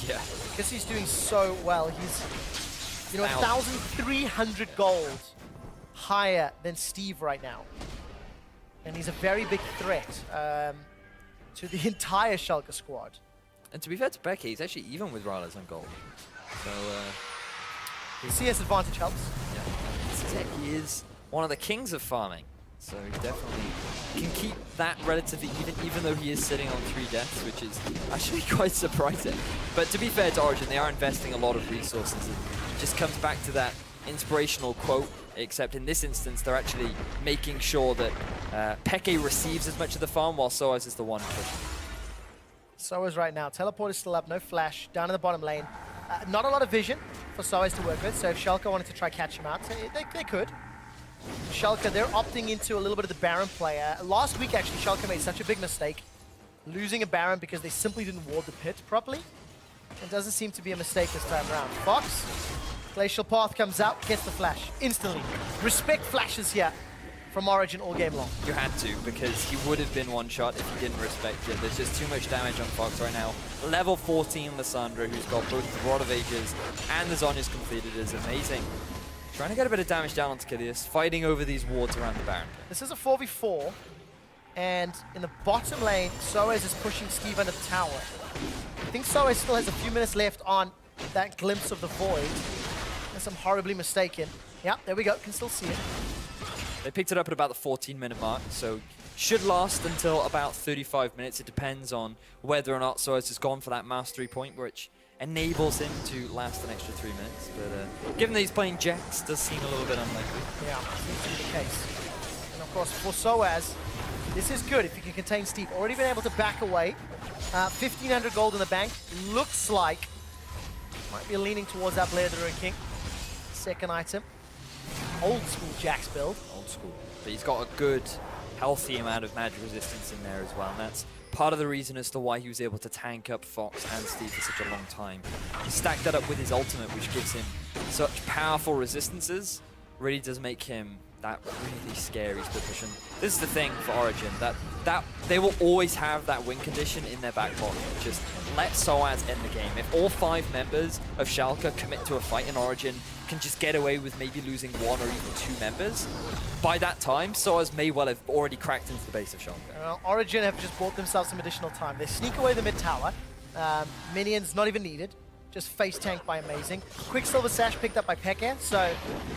Yeah. Because he's doing so well. He's, you know, 1,300 gold higher than Steve right now. And he's a very big threat to the entire Schalke squad. And to be fair to Xpeke, he's actually even with MrRalleZ on gold. So, the CS advantage helps. Yeah. This is it. He is one of the kings of farming. So he definitely can keep that relatively even though he is sitting on 3 deaths, which is actually quite surprising. But to be fair to Origen, they are investing a lot of resources. It just comes back to that inspirational quote, except in this instance, they're actually making sure that Xpeke receives as much of the farm, while sOAZ is the one pushing. sOAZ right now. Teleport is still up, no flash, down in the bottom lane. Not a lot of vision for sOAZ to work with, so if Schalke wanted to try catch him out, they could. Schalke, they're opting into a little bit of the Baron player. Last week, actually, Schalke made such a big mistake, losing a Baron because they simply didn't ward the pit properly. It doesn't seem to be a mistake this time around. Fox, Glacial Path comes out, gets the flash instantly. Respect flashes here from Origen all game long. You had to, because he would have been one shot if he didn't respect it. There's just too much damage on Fox right now. Level 14 Lissandra, who's got both the Rod of Ages and the Zhonya's completed, is amazing. Trying to get a bit of damage down onto Gilius, fighting over these wards around the Baron. This is a 4v4, and in the bottom lane, sOAZ is pushing Steve under the tower. I think sOAZ still has a few minutes left on that glimpse of the void. Unless I'm horribly mistaken. Yeah, there we go, can still see it. They picked it up at about the 14-minute mark, so should last until about 35 minutes. It depends on whether or not sOAZ has gone for that mastery point, which enables him to last an extra 3 minutes. But given that he's playing Jax, does seem a little bit unlikely. Yeah, seems to be the case. And of course, for sOAZ, this is good if you can contain Steve. Already been able to back away. 1,500 gold in the bank. Looks like might be leaning towards that Blair the Ruin King. Second item. Old school Jax build. Old school. But he's got a good, healthy amount of magic resistance in there as well. And that's part of the reason as to why he was able to tank up Fox and Steve for such a long time. He stacked that up with his ultimate, which gives him such powerful resistances. Really does make him that really scary split push. And this is the thing for Origen, that they will always have that win condition in their back pocket. Just let sOAZ end the game. If all 5 members of Schalke commit to a fight in Origen, can just get away with maybe losing 1 or even 2 members, by that time, sOAZ may well have already cracked into the base of Schalke. Origen have just bought themselves some additional time. They sneak away the mid tower. Minions not even needed. Just face tanked by Amazing. Quicksilver Sash picked up by Xpeke, so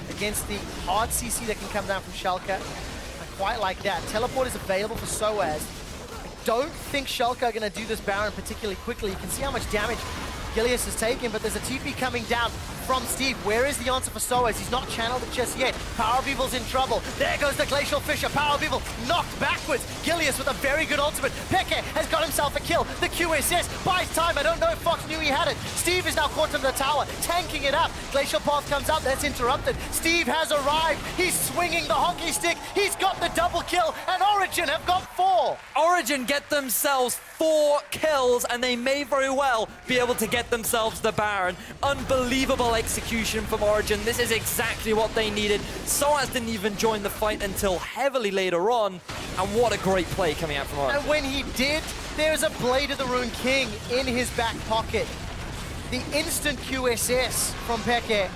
against the hard CC that can come down from Schalke, I quite like that. Teleport is available for sOAZ. I don't think Schalke are going to do this Baron particularly quickly. You can see how much damage Gilius has taken, but there's a TP coming down from Steve. Where is the answer for sOAZ? He's not channeled it just yet. PowerOfEvil's in trouble. There goes the Glacial Fissure. PowerOfEvil knocked backwards. Gilius with a very good ultimate. Xpeke has got himself a kill. The QSS buys time. I don't know if Fox knew he had it. Steve is now caught in the tower, tanking it up. Glacial Path comes out. That's interrupted. Steve has arrived. He's swinging the hockey stick. He's got the double kill, and Origen have got 4. Origen get themselves 4 kills, and they may very well be able to get themselves the Baron. Unbelievable execution from Origen. This is exactly what they needed. sOAZ didn't even join the fight until heavily later on. And what a great play coming out from Origen. And when he did, there's a Blade of the Rune King in his back pocket. The instant QSS from Xpeke.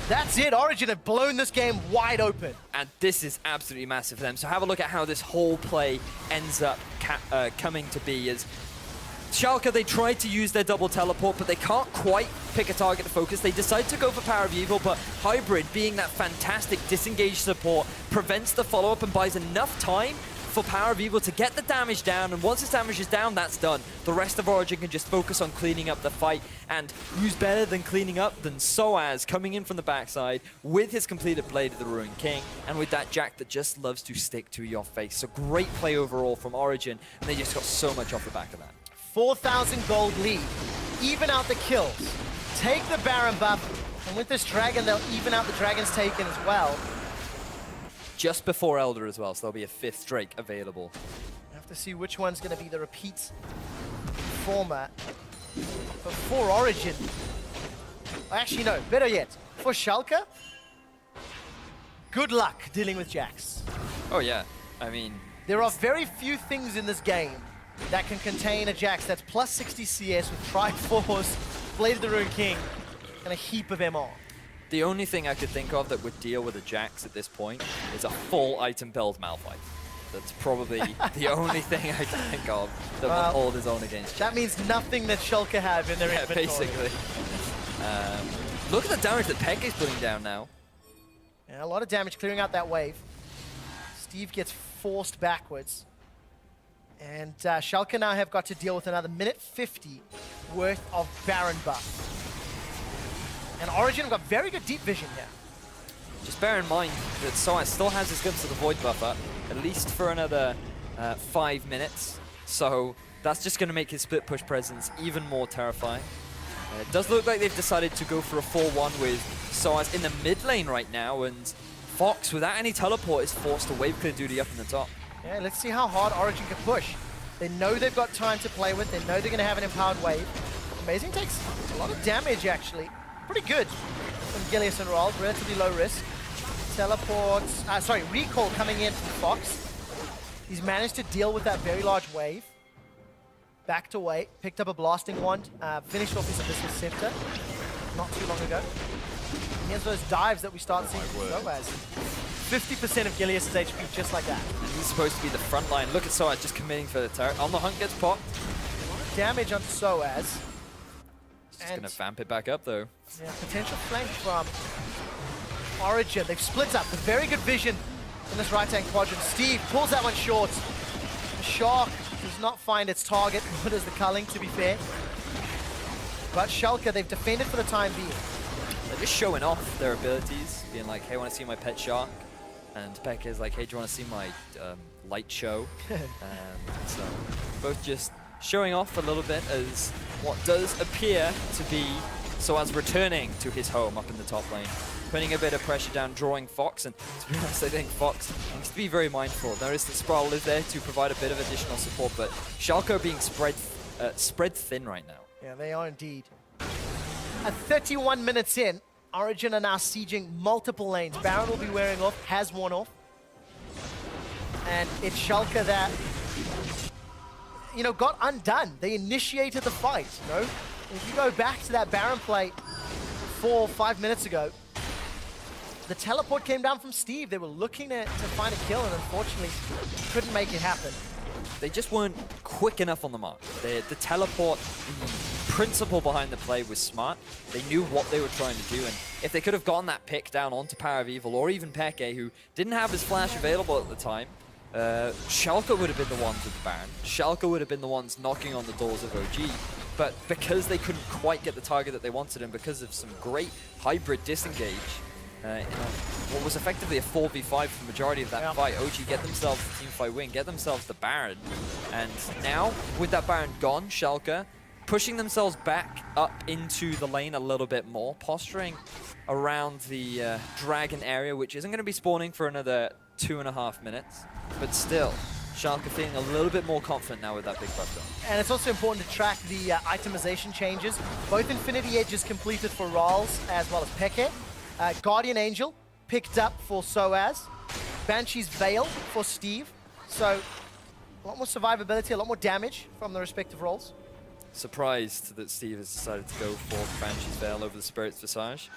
That's it. Origen have blown this game wide open. And this is absolutely massive for them. So have a look at how this whole play ends up coming to be. As Schalke, they tried to use their double teleport, but they can't quite pick a target to focus. They decide to go for PowerOfEvil, but Hybrid, being that fantastic disengaged support, prevents the follow-up and buys enough time for PowerOfEvil to get the damage down, and once his damage is down, that's done. The rest of Origen can just focus on cleaning up the fight, and who's better than cleaning up than sOAZ coming in from the backside with his completed Blade of the Ruined King, and with that Jack that just loves to stick to your face. So great play overall from Origen, and they just got so much off the back of that. 4,000 gold lead, even out the kills, take the Baron buff, and with this Dragon, they'll even out the Dragon's taken as well. Just before Elder as well, so there'll be a 5th Drake available. We have to see which one's going to be the repeat format. But for Origen, actually no, better yet, for Schalke, good luck dealing with Jax. Oh yeah, I mean... There are very few things in this game that can contain a Jax that's plus 60 CS with Triforce, Blade of the Ruined King, and a heap of MR. The only thing I could think of that would deal with a Jax at this point is a full item build Malphite. That's probably the only thing I can think of that will hold his own against Jax. That means nothing that Schalke have in their inventory. Basically. Look at the damage that Xpeke's putting down now. Yeah, a lot of damage clearing out that wave. Steve gets forced backwards. And Schalke now have got to deal with another minute 50 worth of Baron buff. And Origen have got very good deep vision here. Just bear in mind that sOAZ still has his Glimpse of the Void buff up, at least for another 5 minutes. So that's just going to make his split push presence even more terrifying. It does look like they've decided to go for a 4-1 with sOAZ in the mid lane right now, and Fox, without any teleport, is forced to wave clear duty up in the top. Yeah, let's see how hard Origen can push. They know they've got time to play with. They know they're going to have an empowered wave. Amazing takes a lot of damage, actually. Pretty good from Gilius and MrRalleZ, relatively low risk. Teleports, recall coming in from Fox. He's managed to deal with that very large wave. Backed away, picked up a blasting wand, finished off his Abyssal Scepter not too long ago. And here's those dives that we start seeing from sOAZ. 50% of Gilius' HP just like that. And he's supposed to be the front line. Look at sOAZ just committing for the turret. On the hunt gets popped. A lot of damage onto sOAZ. Just going to vamp it back up, though. Yeah, potential flank from Origen. They've split up with very good vision in this right-hand quadrant. Steve pulls that one short. The Shark does not find its target, nor does the culling, to be fair. But Schalke, they've defended for the time being. They're just showing off their abilities, being like, hey, I want to see my pet shark. And Xpeke is like, hey, do you want to see my light show? So both just showing off a little bit as what does appear to be sOAZ returning to his home up in the top lane, putting a bit of pressure down, drawing Fox, and to be honest, I think Fox needs to be very mindful. Notice that sprattel there to provide a bit of additional support, but Schalke are being spread thin right now. Yeah, they are indeed. At 31 minutes in, Origen are now sieging multiple lanes. Baron will be wearing off, has worn off. And it's Schalke that, you know, got undone. They initiated the fight, you know? If you go back to that Baron play 4 or 5 minutes ago, the teleport came down from Steve. They were looking to find a kill and unfortunately couldn't make it happen. They just weren't quick enough on the mark. The teleport, the principle behind the play was smart. They knew what they were trying to do, and if they could have gotten that pick down onto PowerOfEvil or even Xpeke, who didn't have his flash available at the time, Schalke would have been the ones with the Baron. Schalke would have been the ones knocking on the doors of OG. But because they couldn't quite get the target that they wanted, and because of some great hybrid disengage, what was effectively a 4v5 for the majority of that fight, OG get themselves the teamfight win, get themselves the Baron. And now, with that Baron gone, Schalke pushing themselves back up into the lane a little bit more, posturing around the Dragon area, which isn't going to be spawning for another 2.5 minutes. But still, Schalke feeling a little bit more confident now with that big buff done. And it's also important to track the itemization changes. Both Infinity Edges completed for MrRalleZ as well as Xpeke. Guardian Angel picked up for sOAZ. Banshee's Veil for Steve. So a lot more survivability, a lot more damage from the respective roles. Surprised that Steve has decided to go for Banshee's Veil over the Spirit's Visage.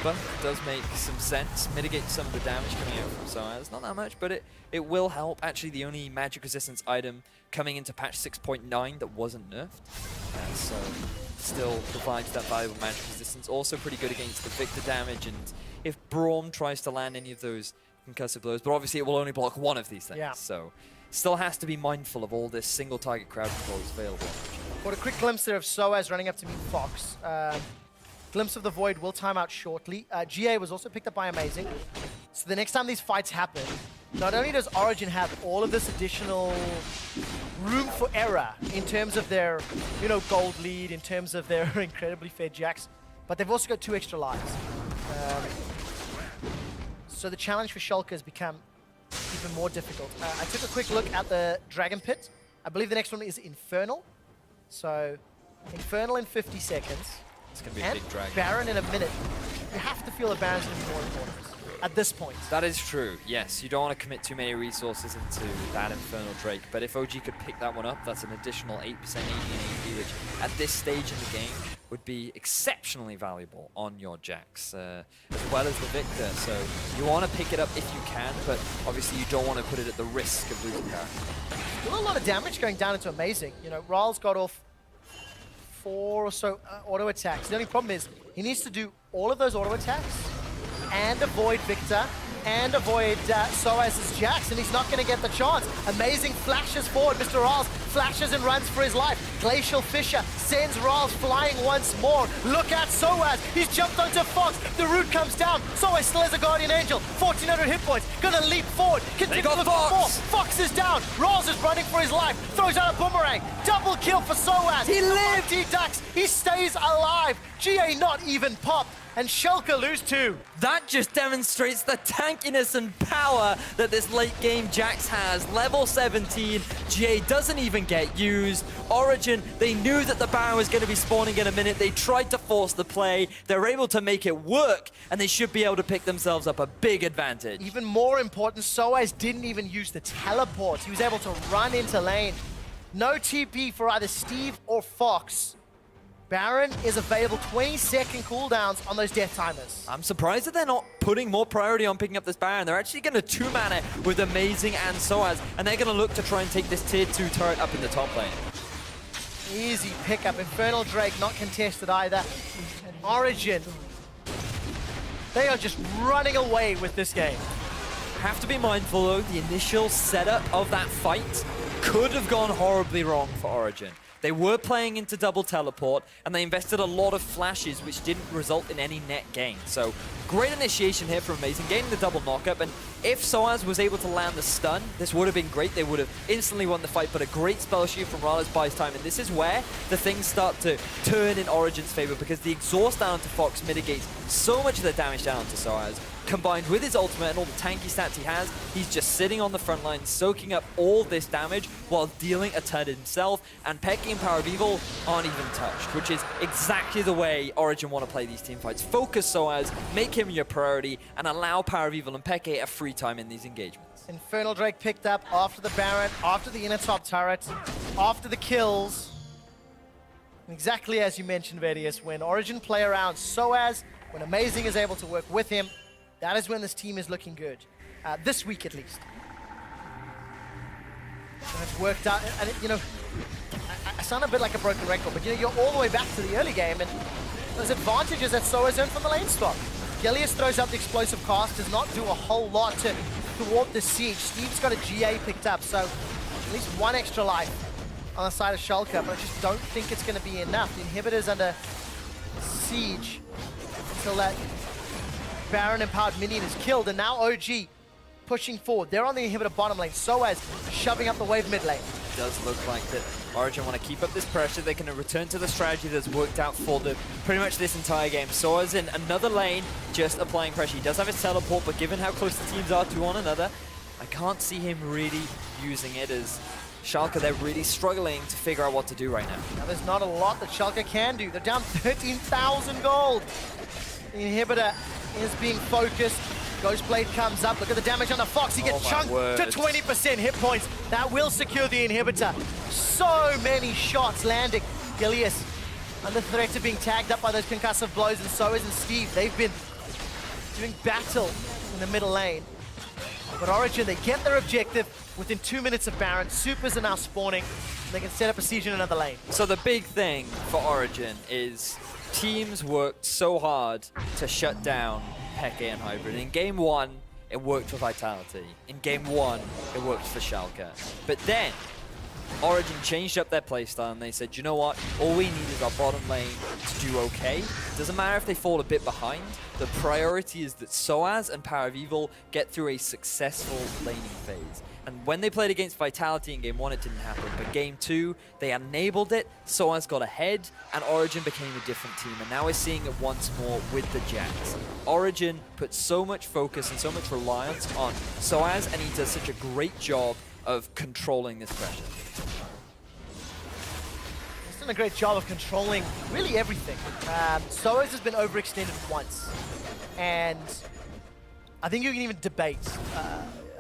But it does make some sense, mitigate some of the damage coming out from sOAZ. Not that much, but it will help. Actually, the only magic resistance item coming into patch 6.9 that wasn't nerfed. So still provides that valuable magic resistance. Also pretty good against the Viktor damage, and if Braum tries to land any of those concussive blows, but obviously it will only block one of these things. Yeah. So still has to be mindful of all this single target crowd control that's available. Got a quick glimpse there of sOAZ running up to meet Fox. Glimpse of the Void will time out shortly. GA was also picked up by Amazing. So the next time these fights happen, not only does Origen have all of this additional room for error in terms of their, gold lead, in terms of their incredibly fair jacks, but they've also got 2 extra lives. So the challenge for Schalke has become even more difficult. I took a quick look at the Dragon Pit. I believe the next one is Infernal. So Infernal in 50 seconds. It's going to be a big drag. Baron in a minute. You have to feel that Baron's going to be more important at this point. That is true, yes. You don't want to commit too many resources into that Infernal Drake, but if OG could pick that one up, that's an additional 8% AD and AD, which at this stage in the game would be exceptionally valuable on your jacks, as well as the Viktor. So you want to pick it up if you can, but obviously you don't want to put it at the risk of losing power. Still a lot of damage going down into Amazing. MrRalleZ got off 4 or so auto attacks. The only problem is he needs to do all of those auto attacks and avoid Viktor and avoid sOAZ's jacks, and he's not going to get the chance. Amazing flashes forward. MrRalleZ flashes and runs for his life. Glacial Fissure sends MrRalleZ flying once more. Look at sOAZ. He's jumped onto Fox. The root comes down. sOAZ still has a Guardian Angel. 1,400 hit points. Gonna leap forward. Continue to look for more. Fox is down. MrRalleZ is running for his life. Throws out a boomerang. Double kill for sOAZ. He lived. He ducks. He stays alive. GA not even popped. And Schalke lose 2. That just demonstrates the tankiness and power that this late game Jax has. Level 17, GA doesn't even get used. Origen, they knew that the Baron was going to be spawning in a minute. They tried to force the play. They're able to make it work, and they should be able to pick themselves up a big advantage. Even more important, sOAZ didn't even use the teleport. He was able to run into lane. No TP for either Steve or Fox. Baron is available 20-second cooldowns on those death timers. I'm surprised that they're not putting more priority on picking up this Baron. They're actually going to 2-man it with Amazing and sOAZ, and they're going to look to try and take this tier 2 turret up in the top lane. Easy pickup. Infernal Drake not contested either. And Origen, they are just running away with this game. Have to be mindful though, the initial setup of that fight could have gone horribly wrong for Origen. They were playing into double teleport, and they invested a lot of flashes, which didn't result in any net gain. So, great initiation here from Amazing, gaining the double knockup, and if sOAZ was able to land the stun, this would have been great. They would have instantly won the fight, but a great spell shoot from MrRalleZ buys time, and this is where the things start to turn in Origen's favor, because the exhaust down to Fox mitigates so much of the damage down to sOAZ. Combined with his ultimate and all the tanky stats he has, he's just sitting on the front line, soaking up all this damage while dealing a ton himself, and Xpeke and PowerOfEvil aren't even touched, which is exactly the way Origen want to play these team fights. Focus sOAZ, make him your priority, and allow PowerOfEvil and Xpeke a free time in these engagements. Infernal Drake picked up after the Baron, after the inner top turret, after the kills. Exactly as you mentioned, Vedius, when Origen play around sOAZ, when Amazing is able to work with him, that is when this team is looking good. This week, at least. And it's worked out. And I sound a bit like a broken record, but you're all the way back to the early game, and there's advantages that sOAZ earned from the lane swap. Gilius throws out the explosive cast, does not do a whole lot to thwart the siege. Steve's got a GA picked up, so at least 1 extra life on the side of Schalke, but I just don't think it's going to be enough. The inhibitor's under siege until that Baron empowered minion is killed, and now OG pushing forward. They're on the inhibitor bottom lane. sOAZ shoving up the wave mid lane. It does look like that Origen want to keep up this pressure. They're going to return to the strategy that's worked out for them pretty much this entire game. sOAZ in another lane, just applying pressure. He does have his teleport, but given how close the teams are to one another, I can't see him really using it as Schalke, they're really struggling to figure out what to do right now. Now, there's not a lot that Schalke can do. They're down 13,000 gold. The inhibitor is being focused. Ghostblade comes up. Look at the damage on the Fox. He gets chunked to 20% hit points. That will secure the inhibitor. So many shots landing. Gilius under threat of being tagged up by those concussive blows, and so is Steve. They've been doing battle in the middle lane. But Origen, they get their objective within 2 minutes of Baron. Supers are now spawning. They can set up a siege in another lane. So the big thing for Origen is teams worked so hard to shut down Xpeke and Hybrid. In game 1, it worked for Vitality. In game 1, it worked for Schalke. But then, Origen changed up their playstyle and they said, you know what, all we need is our bottom lane to do okay. Doesn't matter if they fall a bit behind, the priority is that sOAZ and PowerOfEvil get through a successful laning phase. And when they played against Vitality in game 1, it didn't happen. But game 2, they enabled it, sOAZ got ahead, and Origen became a different team. And now we're seeing it once more with the Jax. Origen put so much focus and so much reliance on sOAZ, and he does such a great job of controlling this pressure. He's done a great job of controlling really everything. sOAZ has been overextended once, and I think you can even debate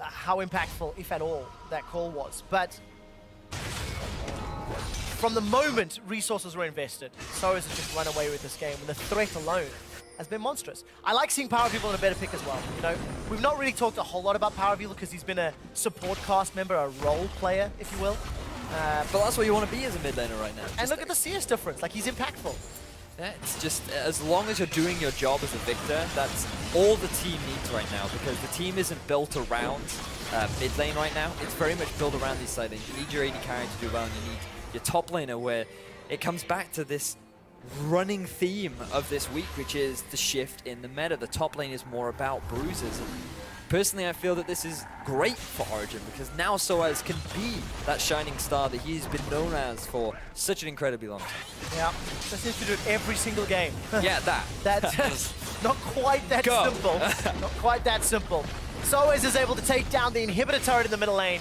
how impactful, if at all, that call was. But from the moment resources were invested, sOAZ has just run away with this game, and the threat alone has been monstrous. I like seeing PowerOfEvil in a better pick as well. You know, we've not really talked a whole lot about PowerOfEvil because he's been a support cast member, a role player, if you will. But that's what you want to be as a mid laner right now. And look at the CS difference, like he's impactful. Yeah, it's just, as long as you're doing your job as a Viktor, that's all the team needs right now, because the team isn't built around mid lane right now. It's very much built around these side lanes. You need your AD carry to do well, and you need your top laner, where it comes back to this running theme of this week, which is the shift in the meta. The top lane is more about bruises. And personally, I feel that this is great for Origen, because now sOAZ can be that shining star that he's been known as for such an incredibly long time. Yeah, just seems to do it every single game. Yeah, that. That's not quite that simple. Not quite that simple. sOAZ is able to take down the inhibitor turret in the middle lane.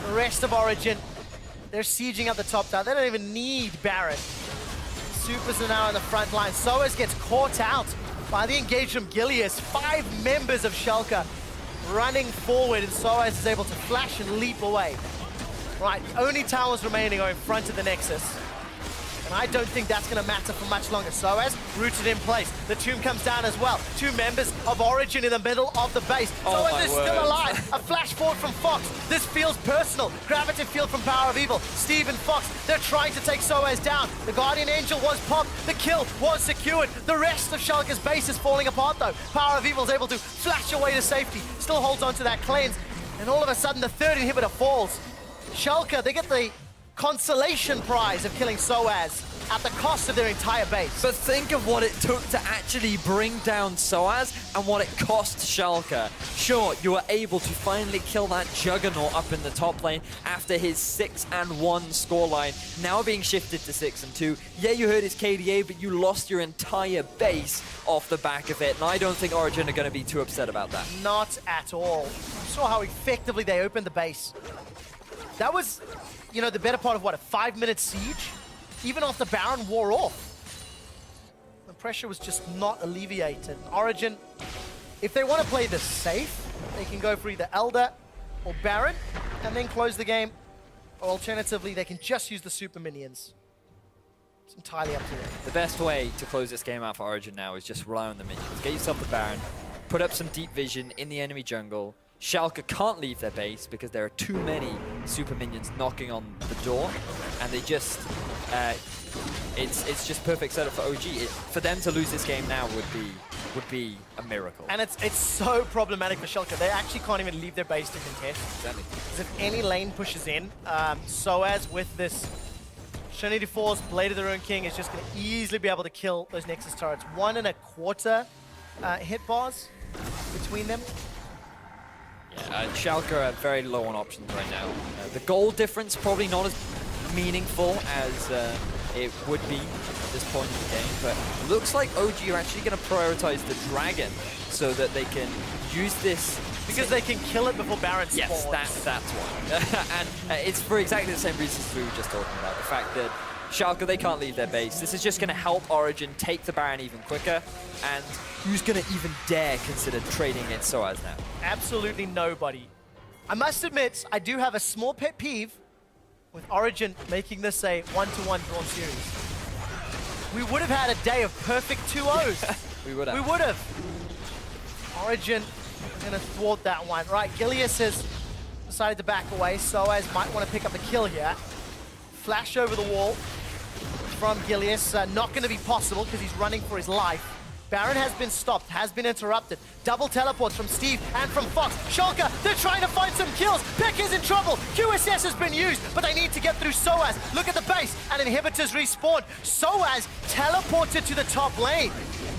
The rest of Origen, they're sieging up the top tower. They don't even need Baron. Supers are now in the front line. sOAZ gets caught out by the engage from Gilius. 5 members of Schalke running forward, and sOAZ is able to flash and leap away. Right, the only towers remaining are in front of the Nexus. And I don't think that's going to matter for much longer. sOAZ rooted in place. The tomb comes down as well. 2 members of Origen in the middle of the base. sOAZ is still alive. A flash forward from Fox. This feels personal. Gravity field from PowerOfEvil. Steve and Fox, they're trying to take sOAZ down. The Guardian Angel was popped. The kill was secured. The rest of Schalke's base is falling apart though. PowerOfEvil is able to flash away to safety. Still holds on to that cleanse. And all of a sudden the 3rd inhibitor falls. Schalke, they get the consolation prize of killing sOAZ at the cost of their entire base. But think of what it took to actually bring down sOAZ and what it cost Schalke. Sure, you were able to finally kill that juggernaut up in the top lane after his 6-1 scoreline, now being shifted to 6-2. Yeah, you heard his KDA, but you lost your entire base off the back of it, and I don't think Origen are going to be too upset about that. Not at all. You saw how effectively they opened the base. That was, you know, the better part of what, a 5-minute siege? Even after Baron wore off. The pressure was just not alleviated. Origen, if they want to play this safe, they can go for either Elder or Baron and then close the game. Or alternatively, they can just use the super minions. It's entirely up to them. The best way to close this game out for Origen now is just rely on the minions. Get yourself the Baron, put up some deep vision in the enemy jungle. Schalke can't leave their base because there are too many super minions knocking on the door, and they just, it's just perfect setup for OG. For them to lose this game now would be a miracle. And it's so problematic for Schalke. They actually can't even leave their base to contest. Exactly. Because if any lane pushes in, sOAZ with this Trinity Force, Blade of the Ruined King is just going to easily be able to kill those Nexus turrets. 1.25 hit bars between them. Yeah, Schalke are very low on options right now. The goal difference probably not as meaningful as it would be at this point in the game, but it looks like OG are actually going to prioritize the Dragon so that they can use this Because they can kill it before Baron spawns. Yes, that's why. And it's for exactly the same reasons we were just talking about. The fact that Schalke, they can't leave their base. This is just going to help Origen take the Baron even quicker. And who's going to even dare consider trading against sOAZ now? Absolutely nobody. I must admit, I do have a small pet peeve with Origen making this a 1-to-1 drawn series. We would have had a day of perfect 2-0s. We would have. We would have. Origen gonna thwart that one. Right, Gilius has decided to back away. sOAZ might want to pick up a kill here. Flash over the wall from Gilius. Not going to be possible because he's running for his life. Baron has been stopped, has been interrupted. Double teleports from Steve and from Fox. Schalke, they're trying to find some kills. Peck is in trouble. QSS has been used, but they need to get through sOAZ. Look at the base, and inhibitors respawn. sOAZ teleported to the top lane.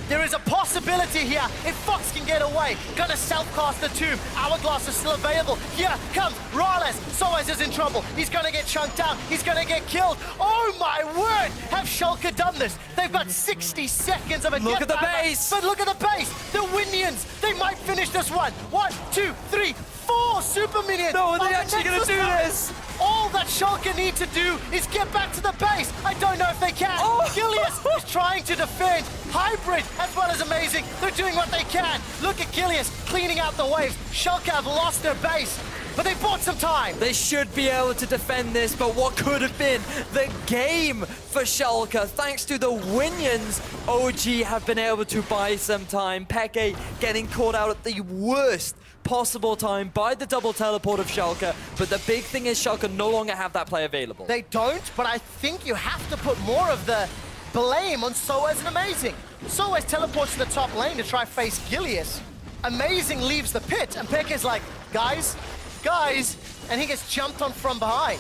There is a possibility here if Fox can get away. Gonna self-cast the tomb. Hourglass is still available. Here comes MrRalleZ. sOAZ is in trouble. He's gonna get chunked down. He's gonna get killed. Oh my word! Have Schalke done this? They've got 60 seconds of a Look at the base! But look at the base! The Winions! They might finish this one. 1, 2, 3, 4 super minions! No, are they actually gonna do this? All that Schalke need to do is get back to the base. I don't know if they can. Oh. Gilius is trying to defend. Hybrid, as well as amazing. They're doing what they can. Look at Gilius cleaning out the waves. Schalke have lost their base, but they bought some time. They should be able to defend this, but what could have been the game for Schalke? Thanks to the Winions, OG have been able to buy some time. Xpeke getting caught out at the worst possible time by the double teleport of Schalke, but the big thing is Schalke no longer have that play available. They don't, but I think you have to put more of the blame on sOAZ and Amazing. sOAZ teleports to the top lane to try face Gilius. Amazing leaves the pit, and Xpeke is like, guys, and he gets jumped on from behind.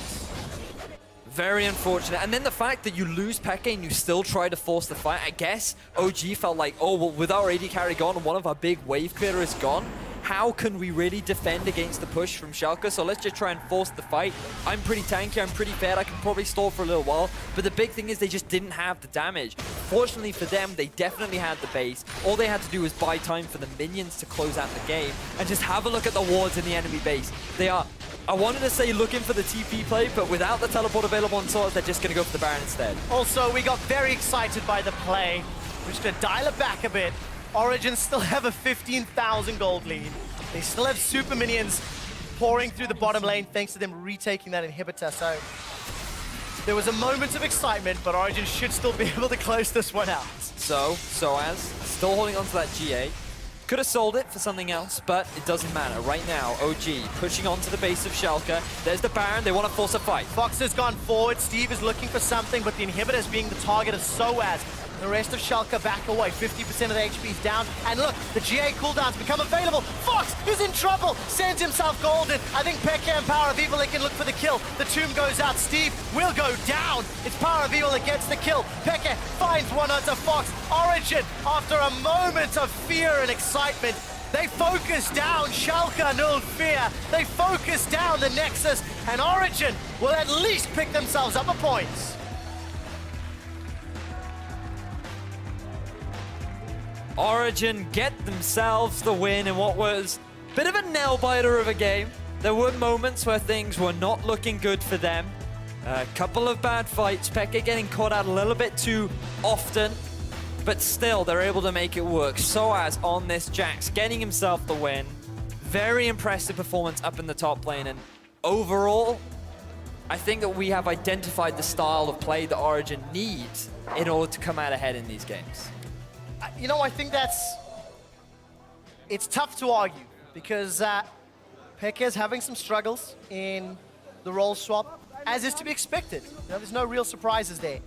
Very unfortunate. And then the fact that you lose Xpeke and you still try to force the fight, I guess OG felt like, oh, well, with our AD carry gone and one of our big wave clearers gone, how can we really defend against the push from Schalke? So let's just try and force the fight. I'm pretty tanky, I'm pretty fed, I can probably stall for a little while, but the big thing is they just didn't have the damage. Fortunately for them, they definitely had the base. All they had to do was buy time for the minions to close out the game, and just have a look at the wards in the enemy base. They are, I wanted to say looking for the TP play, but without the teleport available on swords, they're just going to go for the Baron instead. Also, we got very excited by the play. We're just going to dial it back a bit. Origen still have a 15,000 gold lead. They still have super minions pouring through the bottom lane thanks to them retaking that inhibitor. So there was a moment of excitement, but Origen should still be able to close this one out. So, sOAZ still holding on to that GA. Could have sold it for something else, but it doesn't matter. Right now, OG pushing onto the base of Schalke. There's the Baron. They want to force a fight. Fox has gone forward. Steve is looking for something, but the inhibitor is being the target of sOAZ. The rest of Schalke back away. 50% of the HP is down. And look, the GA cooldowns become available. Fox is in trouble. Sends himself golden. I think Xpeke and PowerOfEvil, they can look for the kill. The tomb goes out. Steve will go down. It's PowerOfEvil that gets the kill. Xpeke finds one onto Fox. Origen, after a moment of fear and excitement, they focus down Schalke, no fear. They focus down the Nexus, and Origen will at least pick themselves up a point. Origen get themselves the win in what was a bit of a nail-biter of a game. There were moments where things were not looking good for them. A couple of bad fights, Xpeke getting caught out a little bit too often, but still they're able to make it work. sOAZ on this Jax, getting himself the win. Very impressive performance up in the top lane, and overall, I think that we have identified the style of play that Origen needs in order to come out ahead in these games. You know, I think it's tough to argue because Xpeke is having some struggles in the role swap, as is to be expected. You know, there's no real surprises there.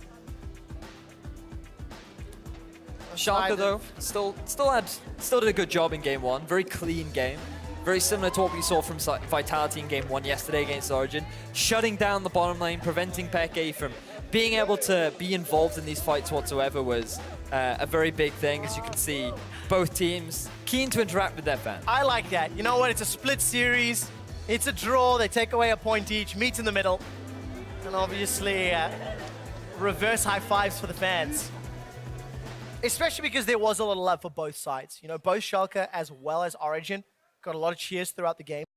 Schalke, though, still did a good job in game one. Very clean game. Very similar to what we saw from Vitality in game one yesterday against Origen. Shutting down the bottom lane, preventing Xpeke from being able to be involved in these fights whatsoever was a very big thing. As you can see, both teams keen to interact with their fans. I like that. You know what? It's a split series. It's a draw. They take away a point each, meet in the middle. And obviously, reverse high fives for the fans. Especially because there was a lot of love for both sides. You know, both Schalke as well as Origen got a lot of cheers throughout the game.